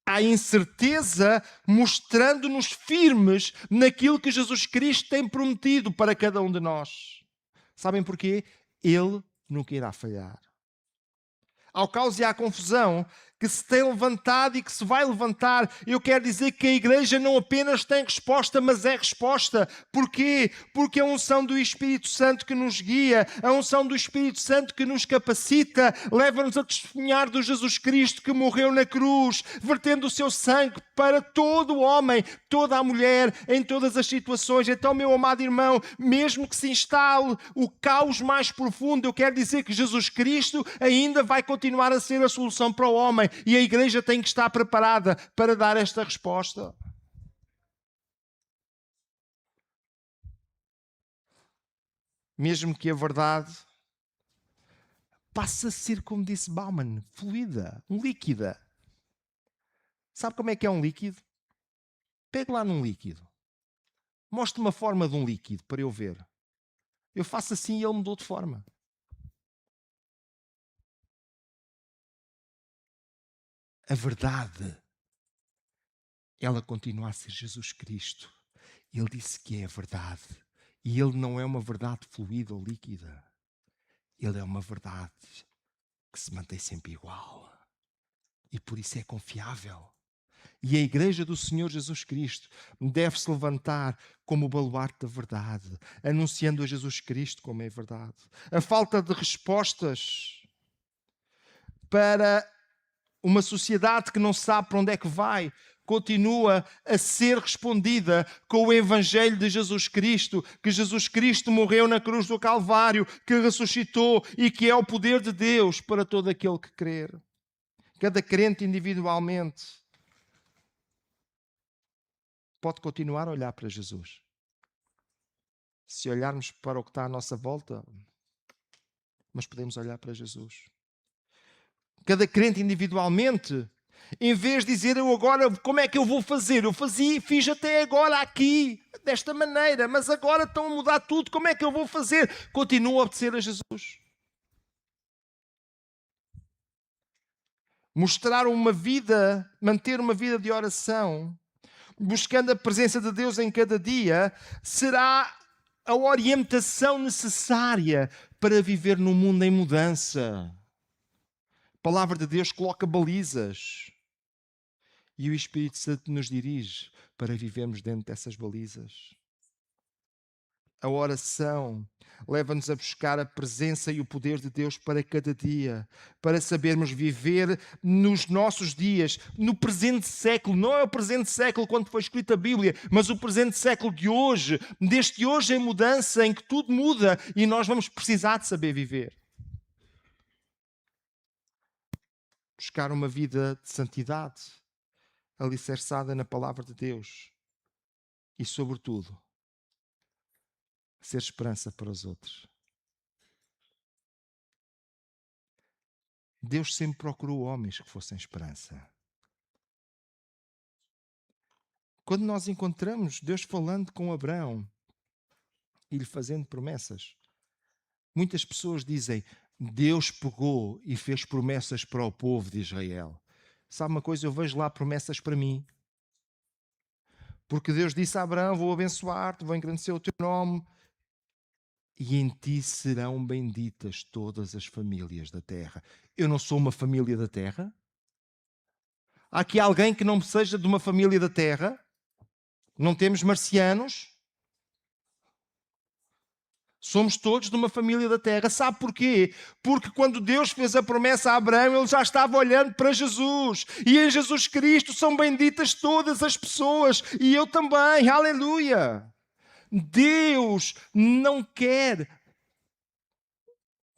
à incerteza mostrando-nos firmes naquilo que Jesus Cristo tem prometido para cada um de nós. Sabem porquê? Ele nunca irá falhar. Ao caos e à confusão que se tem levantado e que se vai levantar, eu quero dizer que a igreja não apenas tem resposta, mas é resposta. Porquê? Porque a unção do Espírito Santo que nos guia, a unção do Espírito Santo que nos capacita, leva-nos a testemunhar do Jesus Cristo que morreu na cruz, vertendo o seu sangue para todo o homem, toda a mulher, em todas as situações. Então, meu amado irmão, mesmo que se instale o caos mais profundo, eu quero dizer que Jesus Cristo ainda vai continuar a ser a solução para o homem. E a igreja tem que estar preparada para dar esta resposta. Mesmo que a verdade passe a ser, como disse Bauman, fluida, líquida. Sabe como é que é um líquido? Pegue lá num líquido. Mostre uma forma de um líquido para eu ver. Eu faço assim e ele mudou de forma. A verdade, ela continua a ser Jesus Cristo. Ele disse que é a verdade. E ele não é uma verdade fluida ou líquida. Ele é uma verdade que se mantém sempre igual. E por isso é confiável. E a igreja do Senhor Jesus Cristo deve se levantar como o baluarte da verdade, anunciando a Jesus Cristo como é verdade. A falta de respostas para uma sociedade que não sabe para onde é que vai, continua a ser respondida com o Evangelho de Jesus Cristo, que Jesus Cristo morreu na cruz do Calvário, que ressuscitou e que é o poder de Deus para todo aquele que crer. Cada crente individualmente pode continuar a olhar para Jesus. Se olharmos para o que está à nossa volta, mas podemos olhar para Jesus. Cada crente individualmente, em vez de dizer eu agora, como é que eu vou fazer? Eu fiz até agora aqui, desta maneira, mas agora estão a mudar tudo, como é que eu vou fazer? Continua a obedecer a Jesus. Mostrar uma vida, manter uma vida de oração, buscando a presença de Deus em cada dia, será a orientação necessária para viver num mundo em mudança. A palavra de Deus coloca balizas e o Espírito Santo nos dirige para vivermos dentro dessas balizas. A oração leva-nos a buscar a presença e o poder de Deus para cada dia, para sabermos viver nos nossos dias, no presente século. Não é o presente século quando foi escrita a Bíblia, mas o presente século de hoje, deste hoje em mudança, em que tudo muda e nós vamos precisar de saber viver. Buscar uma vida de santidade, alicerçada na palavra de Deus e, sobretudo, ser esperança para os outros. Deus sempre procurou homens que fossem esperança. Quando nós encontramos Deus falando com Abraão e lhe fazendo promessas, muitas pessoas dizem, Deus pegou e fez promessas para o povo de Israel. Sabe uma coisa? Eu vejo lá promessas para mim. Porque Deus disse a Abraão, vou abençoar-te, vou engrandecer o teu nome, e em ti serão benditas todas as famílias da terra. Eu não sou uma família da terra? Há aqui alguém que não seja de uma família da terra? Não temos marcianos? Somos todos de uma família da terra. Sabe porquê? Porque quando Deus fez a promessa a Abraão, ele já estava olhando para Jesus. E em Jesus Cristo são benditas todas as pessoas. E eu também. Aleluia! Deus não quer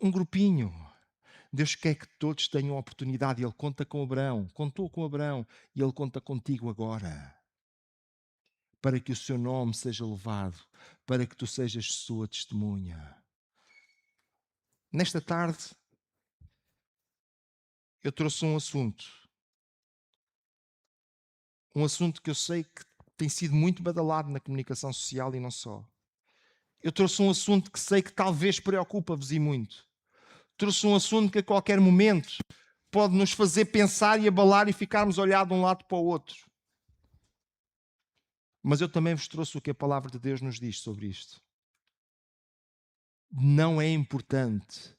um grupinho. Deus quer que todos tenham a oportunidade. Ele conta com Abraão. Contou com Abraão. E Ele conta contigo agora. Para que o seu nome seja louvado. Para que tu sejas sua testemunha. Nesta tarde, eu trouxe um assunto. Um assunto que eu sei que tem sido muito badalado na comunicação social e não só. Eu trouxe um assunto que sei que talvez preocupa-vos e muito. Trouxe um assunto que a qualquer momento pode nos fazer pensar e abalar e ficarmos a olhar de um lado para o outro. Mas eu também vos trouxe o que a palavra de Deus nos diz sobre isto. Não é importante.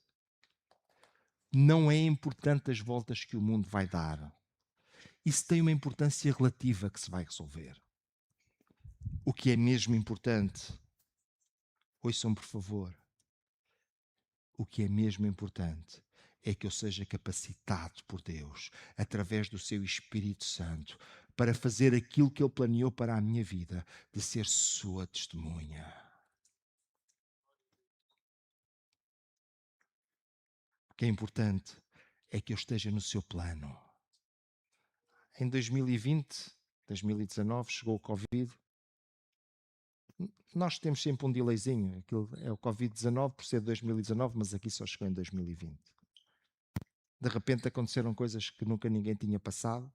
Não é importante as voltas que o mundo vai dar. Isso tem uma importância relativa que se vai resolver. O que é mesmo importante, ouçam por favor, o que é mesmo importante é que eu seja capacitado por Deus, através do seu Espírito Santo, para fazer aquilo que Ele planeou para a minha vida, de ser sua testemunha. O que é importante é que eu esteja no seu plano. Em 2020, 2019, chegou o Covid. Nós temos sempre um delayzinho. Aquilo é o Covid-19 por ser 2019, mas aqui só chegou em 2020. De repente aconteceram coisas que nunca ninguém tinha passado.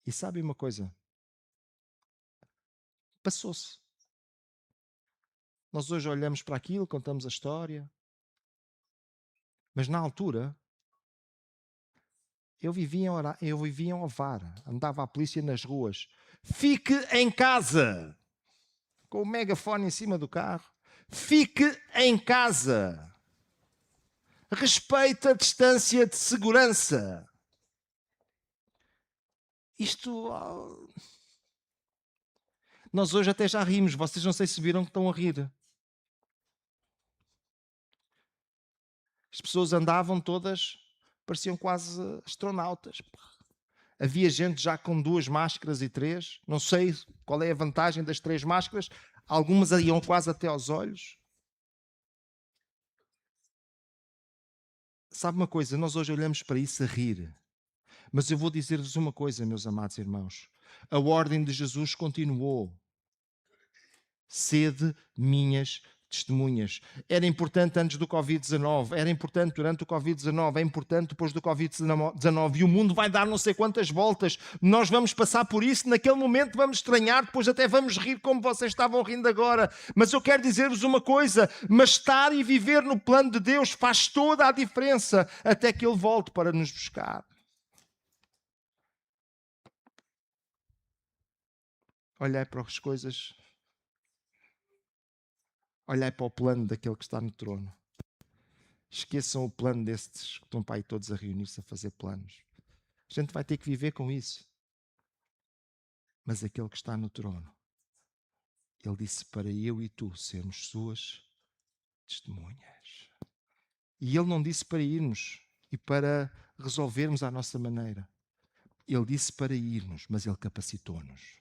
E sabem uma coisa? Passou-se. Nós hoje olhamos para aquilo, contamos a história. Mas na altura, eu vivia em Ovar. Andava a polícia nas ruas. Fique em casa! Com o megafone em cima do carro. Fique em casa! Respeite a distância de segurança. Isto... Nós hoje até já rimos. Vocês não sei se viram que estão a rir. As pessoas andavam todas, pareciam quase astronautas. Havia gente já com 2 máscaras e 3. Não sei qual é a vantagem das 3 máscaras. Algumas iam quase até aos olhos. Sabe uma coisa? Nós hoje olhamos para isso a rir. Mas eu vou dizer-vos uma coisa, meus amados irmãos. A ordem de Jesus continuou. Sede minhas testemunhas. Era importante antes do Covid-19, era importante durante o Covid-19, é importante depois do Covid-19 e o mundo vai dar não sei quantas voltas. Nós vamos passar por isso, naquele momento vamos estranhar, depois até vamos rir como vocês estavam rindo agora. Mas eu quero dizer-vos uma coisa, mas estar e viver no plano de Deus faz toda a diferença até que Ele volte para nos buscar. Olhai para as coisas, olhai para o plano daquele que está no trono. Esqueçam o plano destes que estão para aí todos a reunir-se a fazer planos. A gente vai ter que viver com isso. Mas aquele que está no trono, ele disse para eu e tu sermos suas testemunhas. E ele não disse para irmos e para resolvermos à nossa maneira. Ele disse para irmos, mas ele capacitou-nos.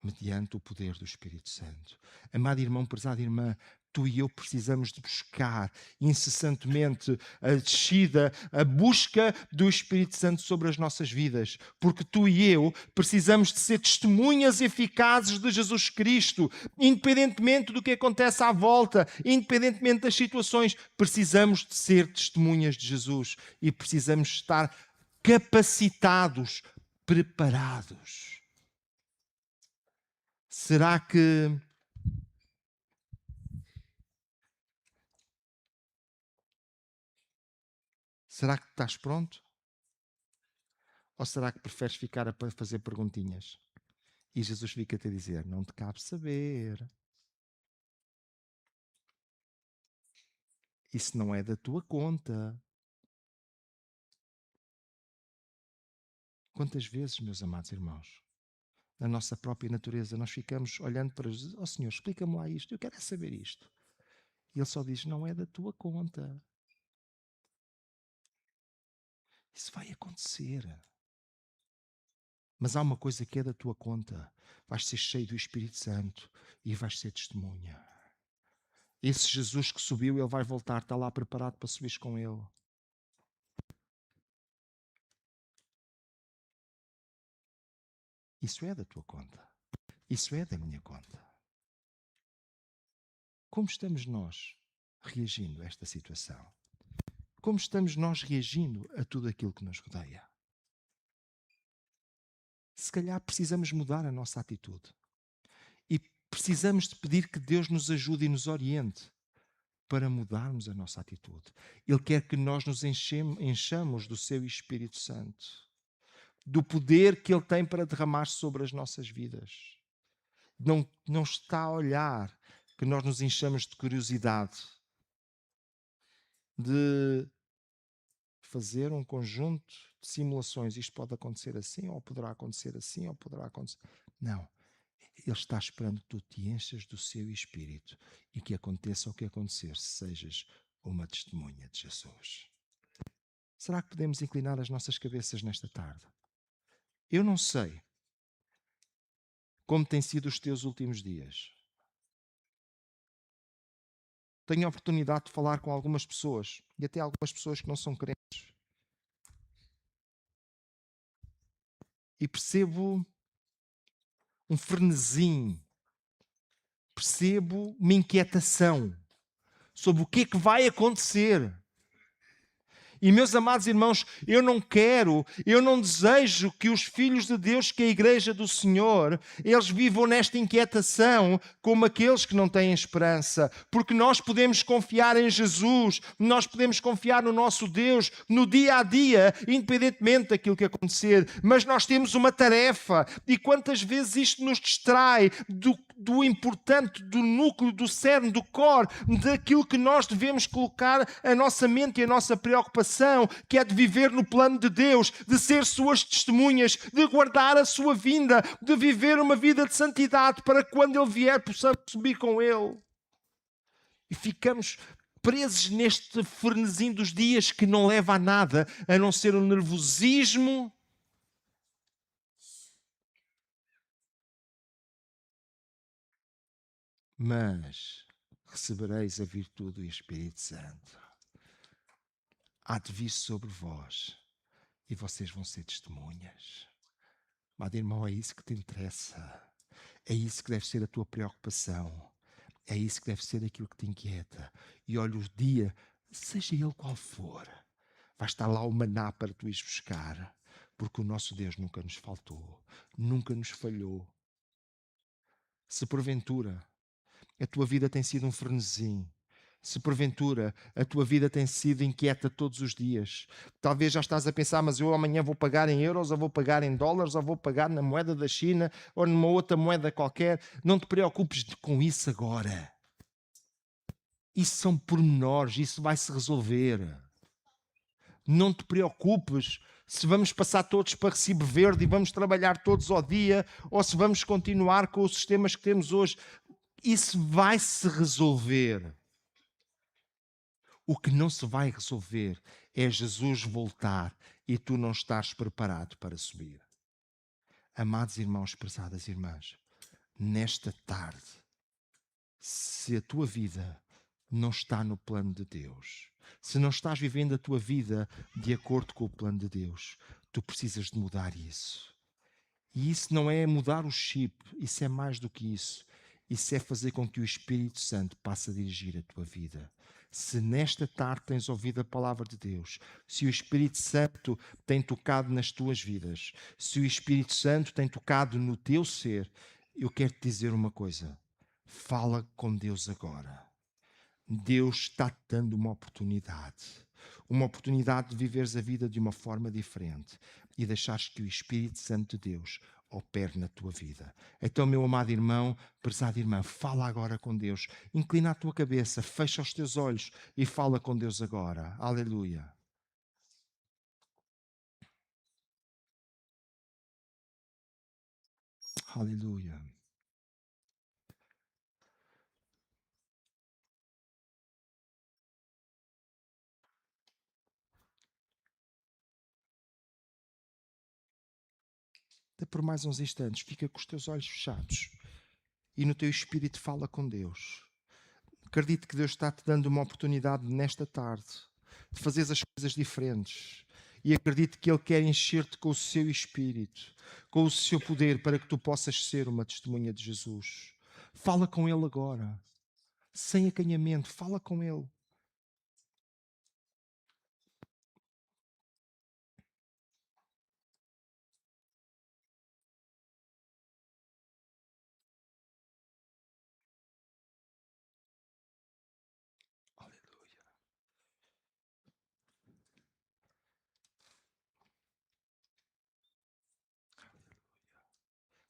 Mediante o poder do Espírito Santo. Amado irmão, prezada irmã, tu e eu precisamos de buscar incessantemente a descida, a busca do Espírito Santo sobre as nossas vidas, porque tu e eu precisamos de ser testemunhas eficazes de Jesus Cristo, independentemente do que acontece à volta, independentemente das situações, precisamos de ser testemunhas de Jesus e precisamos estar capacitados, preparados. Será que estás pronto? Ou será que preferes ficar a fazer perguntinhas? E Jesus fica-te a dizer, não te cabe saber. Isso não é da tua conta. Quantas vezes, meus amados irmãos, na nossa própria natureza, nós ficamos olhando para Jesus, oh Senhor, explica-me lá isto, eu quero é saber isto. E Ele só diz, não é da tua conta. Isso vai acontecer. Mas há uma coisa que é da tua conta. Vais ser cheio do Espírito Santo e vais ser testemunha. Esse Jesus que subiu, Ele vai voltar, está lá preparado para subir com Ele. Isso é da tua conta. Isso é da minha conta. Como estamos nós reagindo a esta situação? Como estamos nós reagindo a tudo aquilo que nos rodeia? Se calhar precisamos mudar a nossa atitude. E Precisamos de pedir que Deus nos ajude e nos oriente para mudarmos a nossa atitude. Ele quer que nós nos enchamos do seu Espírito Santo, do poder que Ele tem para derramar sobre as nossas vidas. Não está a olhar que nós nos enchamos de curiosidade, de fazer um conjunto de simulações. Isto pode acontecer assim, ou poderá acontecer assim, ou poderá acontecer... Não. Ele está esperando que tu te enchas do seu Espírito e que aconteça o que acontecer, sejas uma testemunha de Jesus. Será que podemos inclinar as nossas cabeças nesta tarde? Eu não sei como têm sido os teus últimos dias. Tenho a oportunidade de falar com algumas pessoas, e até algumas pessoas que não são crentes, e percebo um frenesim, percebo uma inquietação sobre o que é que vai acontecer. E meus amados irmãos, eu não desejo que os filhos de Deus, que a igreja do Senhor, eles vivam nesta inquietação como aqueles que não têm esperança. Porque nós podemos confiar em Jesus, nós podemos confiar no nosso Deus, no dia a dia, independentemente daquilo que acontecer. Mas nós temos uma tarefa, e quantas vezes isto nos distrai do importante, do núcleo, do cerne, do core, daquilo que nós devemos colocar a nossa mente e a nossa preocupação, que é de viver no plano de Deus, de ser suas testemunhas, de guardar a sua vinda, de viver uma vida de santidade para que quando Ele vier possamos subir com Ele. E ficamos presos neste frenesim dos dias que não leva a nada, a não ser o nervosismo. Mas recebereis a virtude do Espírito Santo. Há de vir sobre vós e vocês vão ser testemunhas. Amado irmão, é isso que te interessa. É isso que deve ser a tua preocupação. É isso que deve ser aquilo que te inquieta. E olha, o dia, seja ele qual for, vai estar lá o maná para tu ires buscar. Porque o nosso Deus nunca nos faltou. Nunca nos falhou. Se porventura a tua vida tem sido um frenesim, se porventura a tua vida tem sido inquieta todos os dias, talvez já estás a pensar, mas eu amanhã vou pagar em euros, ou vou pagar em dólares, ou vou pagar na moeda da China, ou numa outra moeda qualquer. Não te preocupes com isso agora. Isso são pormenores, isso vai se resolver. Não te preocupes se vamos passar todos para Recibo Verde e vamos trabalhar todos ao dia, ou se vamos continuar com os sistemas que temos hoje. Isso vai se resolver. O que não se vai resolver é Jesus voltar e tu não estares preparado para subir. Amados irmãos, prezadas irmãs, nesta tarde, se a tua vida não está no plano de Deus, se não estás vivendo a tua vida de acordo com o plano de Deus, tu precisas de mudar isso. E isso não é mudar o chip, isso é mais do que isso. Isso é fazer com que o Espírito Santo passe a dirigir a tua vida. Se nesta tarde tens ouvido a palavra de Deus, se o Espírito Santo tem tocado nas tuas vidas, se o Espírito Santo tem tocado no teu ser, eu quero te dizer uma coisa. Fala com Deus agora. Deus está te dando uma oportunidade de viveres a vida de uma forma diferente e deixares que o Espírito Santo de Deus opere na tua vida. Então, meu amado irmão, prezada irmã, fala agora com Deus. Inclina a tua cabeça, fecha os teus olhos e fala com Deus agora. Aleluia. Aleluia. Até por mais uns instantes, fica com os teus olhos fechados e no teu espírito fala com Deus. Acredito que Deus está-te dando uma oportunidade nesta tarde de fazeres as coisas diferentes. E acredito que Ele quer encher-te com o seu Espírito, com o seu poder, para que tu possas ser uma testemunha de Jesus. Fala com Ele agora, sem acanhamento, fala com Ele.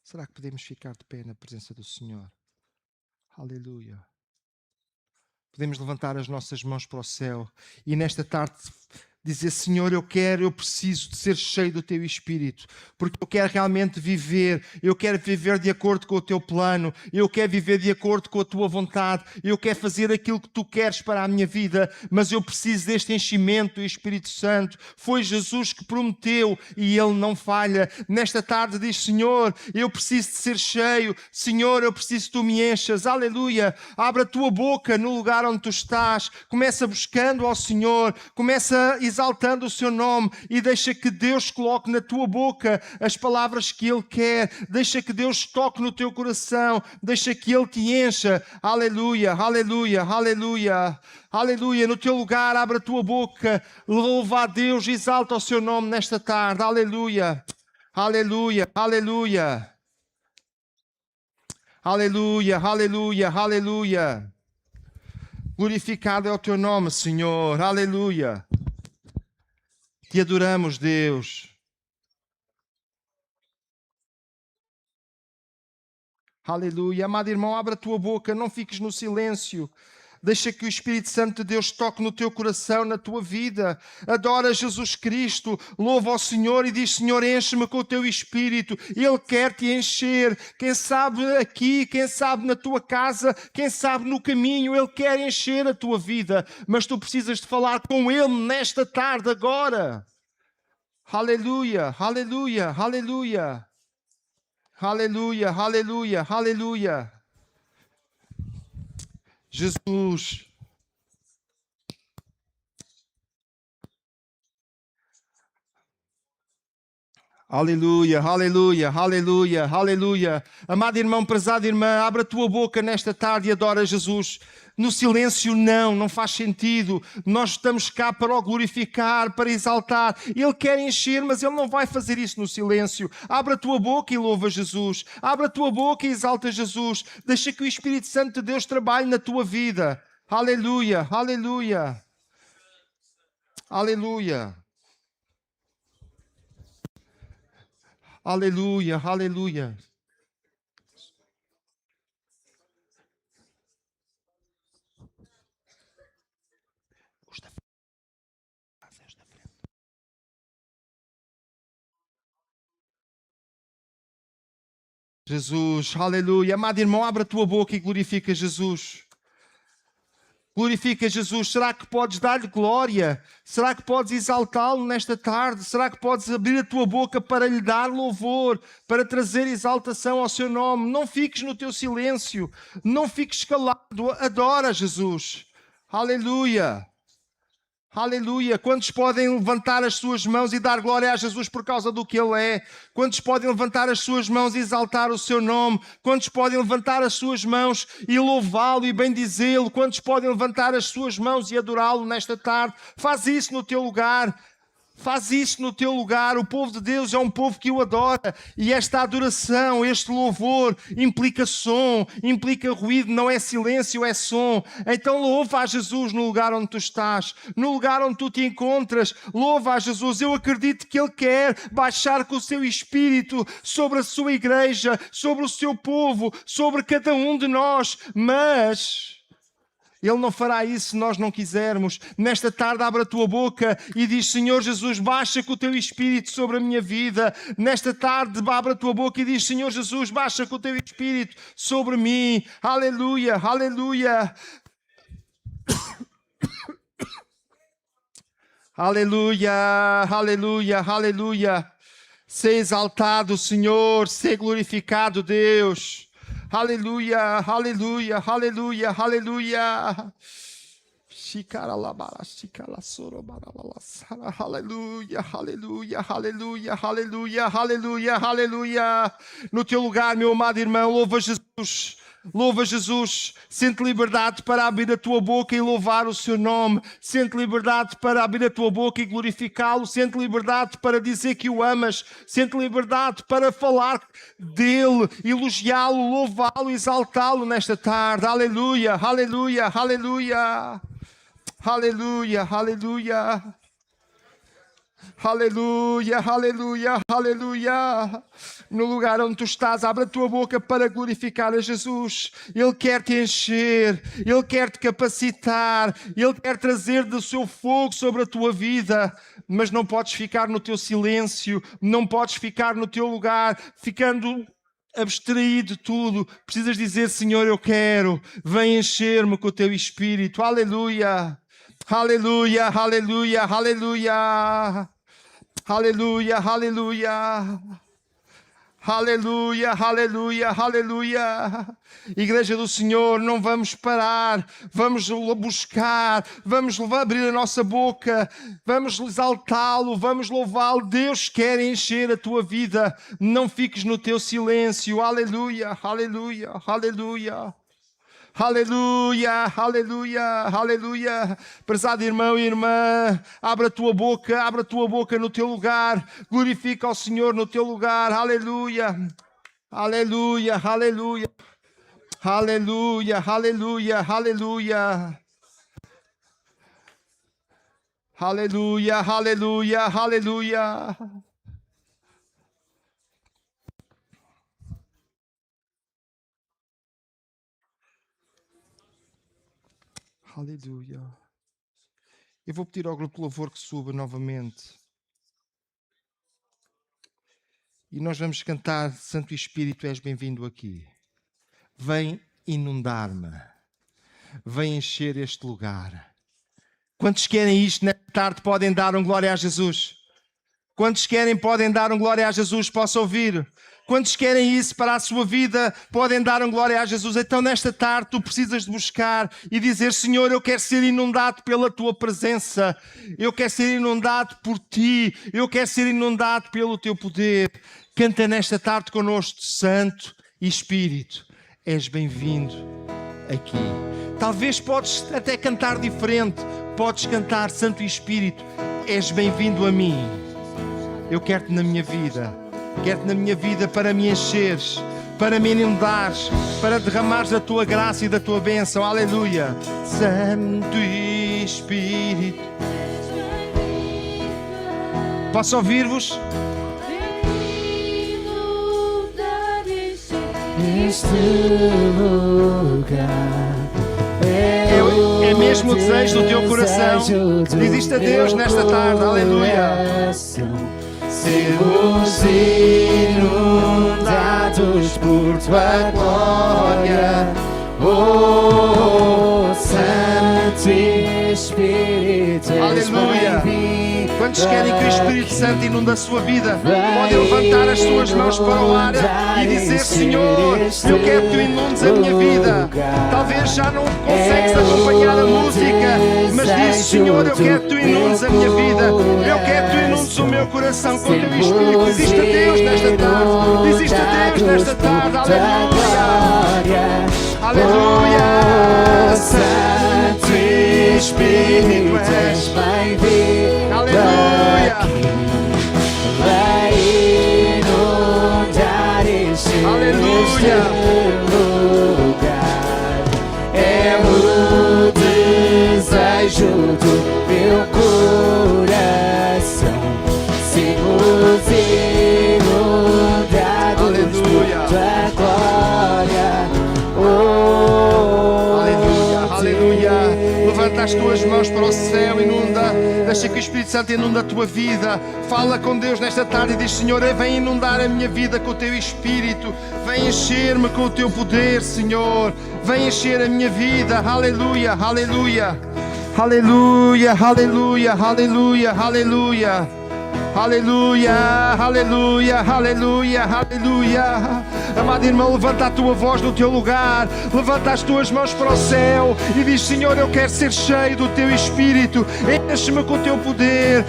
Será que podemos ficar de pé na presença do Senhor? Aleluia. Podemos levantar as nossas mãos para o céu e nesta tarde dizer: Senhor, eu preciso de ser cheio do Teu Espírito, porque eu quero realmente viver, eu quero viver de acordo com o Teu plano, eu quero viver de acordo com a Tua vontade, eu quero fazer aquilo que Tu queres para a minha vida, mas eu preciso deste enchimento do Espírito Santo. Foi Jesus que prometeu e Ele não falha. Nesta tarde diz: Senhor, eu preciso de ser cheio, Senhor, eu preciso que Tu me enchas, aleluia. Abre a tua boca no lugar onde Tu estás, começa buscando ao Senhor, começa exaltando o seu nome e deixa que Deus coloque na tua boca as palavras que Ele quer. Deixa que Deus toque no teu coração. Deixa que Ele te encha. Aleluia, aleluia, aleluia. Aleluia. No teu lugar, abre a tua boca. Louva a Deus, exalta o seu nome nesta tarde. Aleluia, aleluia, aleluia. Aleluia, aleluia, aleluia. Glorificado é o teu nome, Senhor. Aleluia. Te adoramos, Deus. Aleluia. Amado irmão, abre a tua boca, não fiques no silêncio. Deixa que o Espírito Santo de Deus toque no teu coração, na tua vida. Adora Jesus Cristo, louva ao Senhor e diz: Senhor, enche-me com o teu Espírito. Ele quer te encher. Quem sabe aqui, quem sabe na tua casa, quem sabe no caminho, Ele quer encher a tua vida. Mas tu precisas de falar com Ele nesta tarde, agora. Aleluia, aleluia, aleluia. Aleluia, aleluia, aleluia. Jesus. Aleluia, aleluia, aleluia, aleluia. Amado irmão, prezado irmã, abre a tua boca nesta tarde e adora Jesus. No silêncio não faz sentido. Nós estamos cá para o glorificar, para exaltar. Ele quer encher, mas Ele não vai fazer isso no silêncio. Abre a tua boca e louva Jesus. Abre a tua boca e exalta Jesus. Deixa que o Espírito Santo de Deus trabalhe na tua vida. Aleluia, aleluia, aleluia. Aleluia, aleluia. Jesus, aleluia. Amado irmão, abre a tua boca e glorifica Jesus. Glorifica Jesus. Será que podes dar-lhe glória? Será que podes exaltá-lo nesta tarde? Será que podes abrir a tua boca para lhe dar louvor, para trazer exaltação ao seu nome? Não fiques no teu silêncio. Não fiques calado. Adora Jesus. Aleluia. Aleluia. Quantos podem levantar as suas mãos e dar glória a Jesus por causa do que Ele é? Quantos podem levantar as suas mãos e exaltar o seu nome? Quantos podem levantar as suas mãos e louvá-lo e bendizê-lo? Quantos podem levantar as suas mãos e adorá-lo nesta tarde? Faz isso no teu lugar. Faz isso no teu lugar. O povo de Deus é um povo que o adora. E esta adoração, este louvor, implica som, implica ruído, não é silêncio, é som. Então louva a Jesus no lugar onde tu estás, no lugar onde tu te encontras. Louva a Jesus. Eu acredito que Ele quer baixar com o seu Espírito sobre a sua igreja, sobre o seu povo, sobre cada um de nós. Mas Ele não fará isso se nós não quisermos. Nesta tarde abre a tua boca e diz: Senhor Jesus, baixa com o teu Espírito sobre a minha vida. Nesta tarde abre a tua boca e diz: Senhor Jesus, baixa com o teu Espírito sobre mim. Aleluia, aleluia. Aleluia, aleluia, aleluia. Ser exaltado, Senhor, ser glorificado, Deus. Aleluia, aleluia, aleluia, aleluia. Aleluia, aleluia, aleluia, aleluia, aleluia, aleluia. No teu lugar, meu amado irmão, louva Jesus. Louva Jesus, sente liberdade para abrir a tua boca e louvar o seu nome. Sente liberdade para abrir a tua boca e glorificá-lo. Sente liberdade para dizer que o amas. Sente liberdade para falar dele, elogiá-lo, louvá-lo, exaltá-lo nesta tarde. Aleluia, aleluia, aleluia. Aleluia, aleluia. Aleluia, aleluia, aleluia. No lugar onde tu estás, abre a tua boca para glorificar a Jesus. Ele quer te encher, Ele quer te capacitar, Ele quer trazer do seu fogo sobre a tua vida. Mas não podes ficar no teu silêncio, não podes ficar no teu lugar, ficando abstraído de tudo. Precisas dizer: Senhor, eu quero, vem encher-me com o teu Espírito. Aleluia, aleluia, aleluia, aleluia. Aleluia, aleluia. Aleluia, aleluia, aleluia. Igreja do Senhor, não vamos parar, vamos buscar, vamos abrir a nossa boca, vamos exaltá-lo, vamos louvá-lo. Deus quer encher a tua vida, não fiques no teu silêncio. Aleluia, aleluia, aleluia. Aleluia, aleluia, aleluia. Prezado irmão e irmã, abre a tua boca no teu lugar, glorifica ao Senhor no teu lugar. Aleluia, aleluia, aleluia, aleluia, aleluia, aleluia. Aleluia, aleluia, aleluia. Aleluia. Eu vou pedir ao grupo de louvor que suba novamente. E nós vamos cantar: Santo Espírito, és bem-vindo aqui. Vem inundar-me. Vem encher este lugar. Quantos querem isto nesta tarde podem dar um glória a Jesus? Quantos querem podem dar um glória a Jesus? Posso ouvir? Quantos querem isso para a sua vida podem dar um glória a Jesus? Então nesta tarde tu precisas de buscar e dizer: Senhor, eu quero ser inundado pela tua presença. Eu quero ser inundado por ti. Eu quero ser inundado pelo teu poder. Canta nesta tarde connosco: Santo Espírito, és bem-vindo aqui. Talvez podes até cantar diferente. Podes cantar: Santo Espírito, és bem-vindo a mim. Eu quero-te na minha vida. Quero-te na minha vida para me encheres, para me inundares, para derramares da tua graça e da tua bênção. Aleluia. Santo Espírito. Posso ouvir-vos? Este lugar é mesmo o desejo do teu coração. Diz isto a Deus nesta tarde. Aleluia. Sermos inundados por tua glória, oh Santo Espírito. Aleluia. Quantos querem que o Espírito Santo inunde a sua vida? Podem levantar as suas mãos para o ar e dizer: Senhor, eu quero que tu inundes a minha vida. Talvez já não consegues acompanhar a música, mas diz: Senhor, eu quero que tu inundes a minha vida. Eu quero que tu inundes o meu coração com o teu Espírito. Existe a Deus nesta tarde. Existe a Deus nesta tarde. Aleluia. Aleluia. Santo Espírito, és bem-vindo. Aleluia. Vai inundar este lugar. É o desejo do meu coração. Sermos inundados por tua glória. Aleluia, aleluia. Levanta as tuas mãos para o céu, inunda. Deixa que o Espírito Santo inunda a tua vida. Fala com Deus nesta tarde e diz: Senhor, vem inundar a minha vida com o teu Espírito. Vem encher-me com o teu poder, Senhor. Vem encher a minha vida. Aleluia, aleluia. Aleluia, aleluia, aleluia, aleluia. Aleluia, aleluia, aleluia, aleluia. Amado irmão, levanta a tua voz no teu lugar, levanta as tuas mãos para o céu e diz: Senhor, eu quero ser cheio do teu Espírito. Enche-me com o teu poder,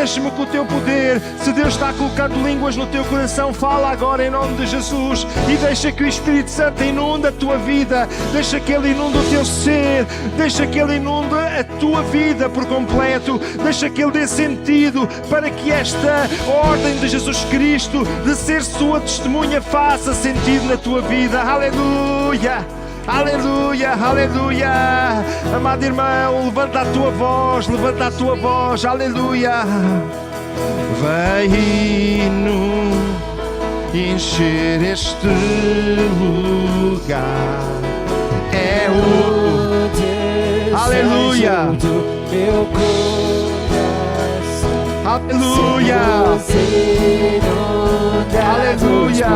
enche-me com o teu poder. Se Deus está colocando línguas no teu coração, fala agora em nome de Jesus e deixa que o Espírito Santo inunde a tua vida. Deixa que Ele inunde o teu ser, deixa que Ele inunde a tua vida por completo. Deixa que Ele dê sentido para que esta ordem de Jesus Cristo de ser sua testemunha faça sentido na tua vida. Aleluia, aleluia, aleluia. Amado irmão, levanta a tua voz, aleluia. Veio encher este lugar. É o Deus Aleluia. do meu coração. Aleluia. Aleluia.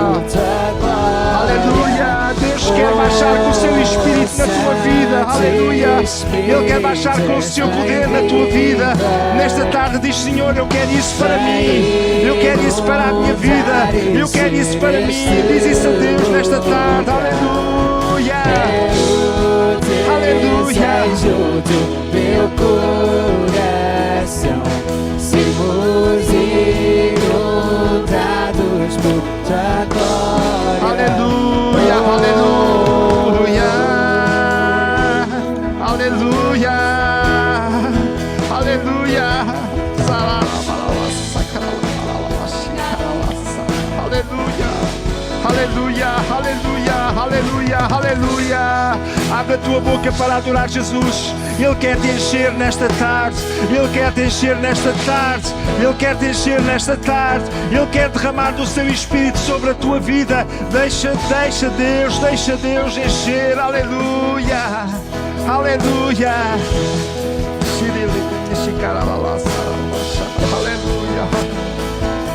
Aleluia. Deus quer baixar com o seu Espírito na tua vida. Aleluia. Ele quer baixar com o seu poder na tua vida. Nesta tarde diz: Senhor, eu quero isso para mim. Eu quero isso para a minha vida. Eu quero isso para mim. Diz isso a Deus nesta tarde. Aleluia. Aleluia. Do meu coração, sermos inundados por tua glória. Aleluia, aleluia, aleluia, aleluia. Aleluia, aleluia, aleluia, aleluia. Abre a tua boca para adorar Jesus. Ele quer te encher nesta tarde. Ele quer te encher nesta tarde. Ele quer te encher nesta tarde. Ele quer derramar do seu Espírito sobre a tua vida. Deixa Deus encher. Aleluia, aleluia.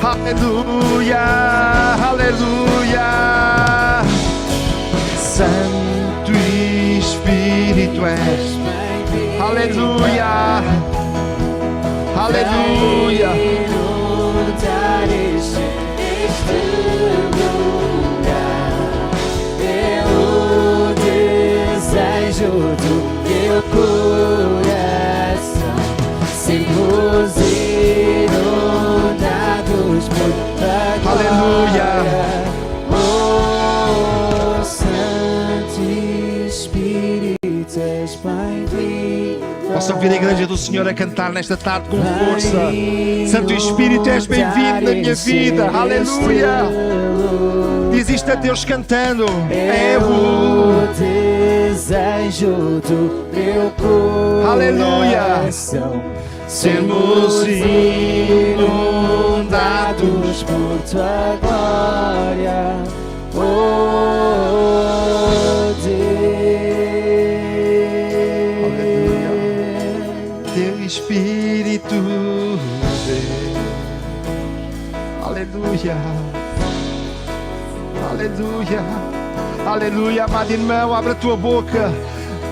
Aleluia, aleluia, aleluia. Santo Espírito és. Aleluia, aleluia. Inundar este lugar. É o desejo do meu coração. Sermos inundados por tua Aleluia. glória. Oh, Santo Espírito, és bem-vindo. Posso ouvir a igreja do Senhor a cantar nesta tarde com força. Santo Espírito, és bem-vindo na minha vida. Aleluia. Diz isto a Deus cantando. É o desejo do meu coração. Aleluia. Sermos inundados por tua glória. Oh, Deus. Teu Espírito vem. Aleluia. Aleluia. Aleluia. Amado irmão, abre a tua boca.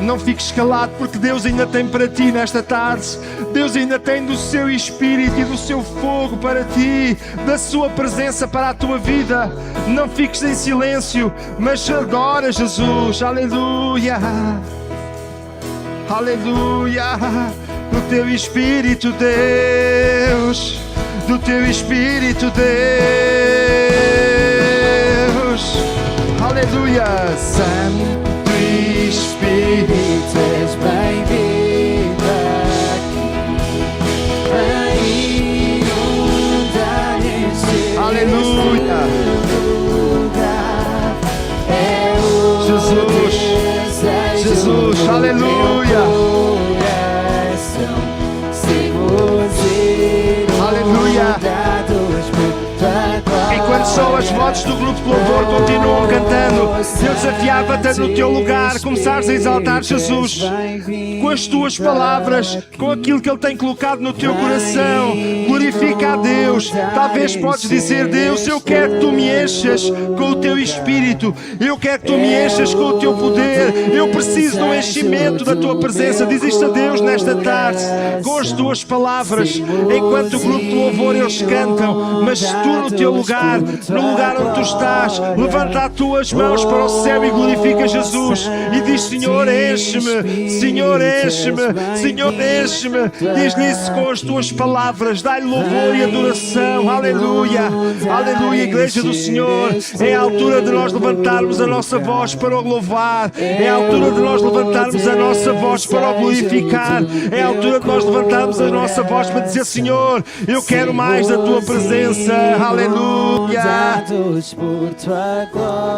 Não fiques calado, porque Deus ainda tem para ti nesta tarde. Deus ainda tem do seu Espírito e do seu fogo para ti, da sua presença para a tua vida. Não fiques em silêncio, mas adora Jesus. Aleluia. Aleluia. Do teu Espírito, Deus. Do teu Espírito, Deus. Aleluia. Santo Espírito, és bem-vindo aqui. Vem inundar este aleluia. lugar. É o Jesus, desejo Jesus, do aleluia. meu coração. Sermos Aleluia. inundados por tua glória. Enquanto só as vozes do grupo de louvor continuam cantando, eu desafiava-te no teu lugar, começares a exaltar Jesus com as tuas palavras, com aquilo que Ele tem colocado no teu coração. Glorifica a Deus. Talvez podes dizer: Deus, eu quero que tu me enchas com o teu Espírito, eu quero que tu me enchas com o teu poder, eu preciso do enchimento da tua presença. Diz isto a Deus nesta tarde, com as tuas palavras, enquanto o grupo de louvor eles cantam, mas tu no teu lugar, no lugar onde tu estás, levanta as tuas mãos para o céu e glorifica Jesus e diz: Senhor, enche-me, Senhor, enche-me, Senhor, enche-me. Diz-lhe isso com as tuas palavras, dá-lhe louvor e adoração. Aleluia, aleluia. Igreja do Senhor, é a altura de nós levantarmos a nossa voz para o louvar, é a altura de nós levantarmos a nossa voz para o glorificar, é a altura de nós levantarmos a nossa voz para dizer: Senhor, eu quero mais da tua presença. Aleluia,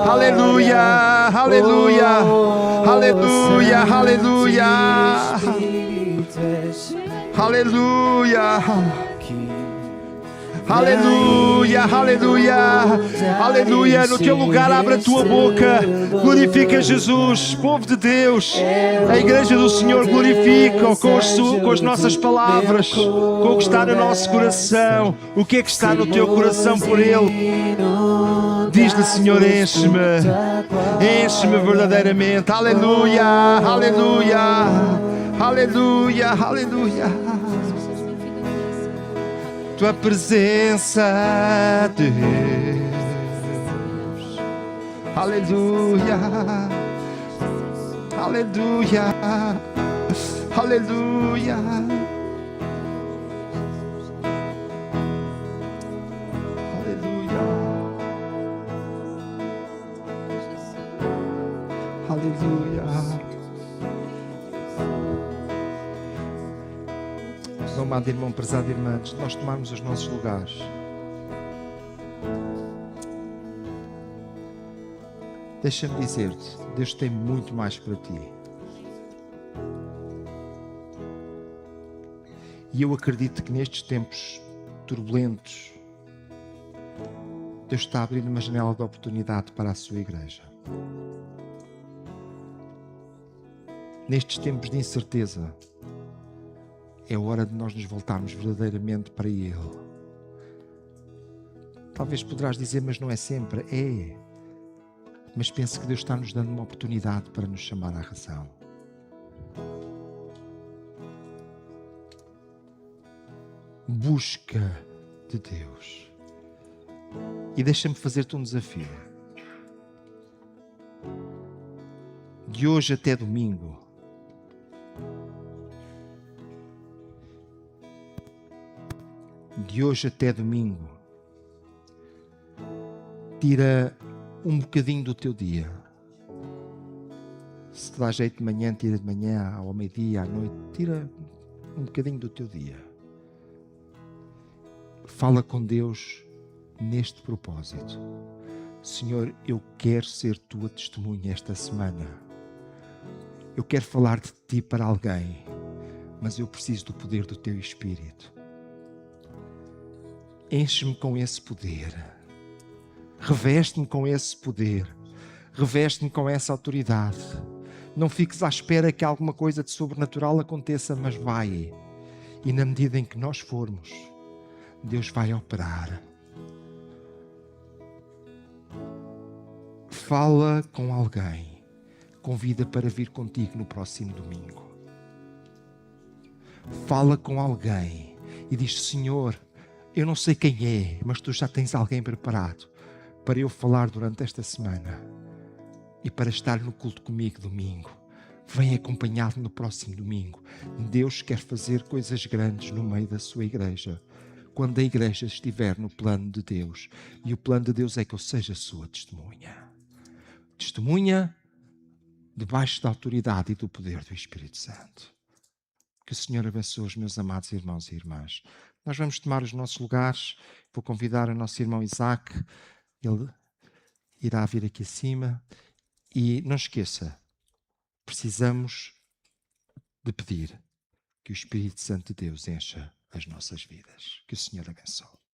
aleluia, aleluia, aleluia, aleluia, aleluia. Aleluia, aleluia, aleluia. No teu lugar, abre a tua boca, glorifica Jesus, povo de Deus. A igreja do Senhor glorifica com as nossas palavras, com o que está no nosso coração. O que é que está no teu coração por Ele? Diz-lhe, Senhor, enche-me, enche-me verdadeiramente. Aleluia, aleluia, aleluia, aleluia. Tua presença, Deus. Aleluia, aleluia, aleluia. Aleluia. Meu amado irmão, prezado irmã, antes de nós tomarmos os nossos lugares, deixa-me dizer-te, Deus tem muito mais para ti. E eu acredito que nestes tempos turbulentos, Deus está abrindo uma janela de oportunidade para a sua igreja. Nestes tempos de incerteza, é hora de nós nos voltarmos verdadeiramente para Ele. Talvez poderás dizer, mas não é sempre. É. Mas penso que Deus está nos dando uma oportunidade para nos chamar à razão. Busca de Deus. E deixa-me fazer-te um desafio. De hoje até domingo, tira um bocadinho do teu dia. Se te dá jeito de manhã, tira de manhã, ao meio-dia, à noite, tira um bocadinho do teu dia. Fala com Deus neste propósito. Senhor, eu quero ser tua testemunha esta semana. Eu quero falar de ti para alguém, mas eu preciso do poder do teu Espírito. Enche-me com esse poder. Reveste-me com esse poder. Reveste-me com essa autoridade. Não fiques à espera que alguma coisa de sobrenatural aconteça, mas vai. E na medida em que nós formos, Deus vai operar. Fala com alguém. Convida para vir contigo no próximo domingo. Fala com alguém e diz, Senhor, eu não sei quem é, mas tu já tens alguém preparado para eu falar durante esta semana e para estar no culto comigo domingo. Vem acompanhado no próximo domingo. Deus quer fazer coisas grandes no meio da sua igreja, quando a igreja estiver no plano de Deus. E o plano de Deus é que eu seja sua testemunha. Testemunha debaixo da autoridade e do poder do Espírito Santo. Que o Senhor abençoe os meus amados irmãos e irmãs. Nós vamos tomar os nossos lugares. Vou convidar o nosso irmão Isaac. Ele irá vir aqui acima. E não esqueça, precisamos de pedir que o Espírito Santo de Deus encha as nossas vidas. Que o Senhor abençoe.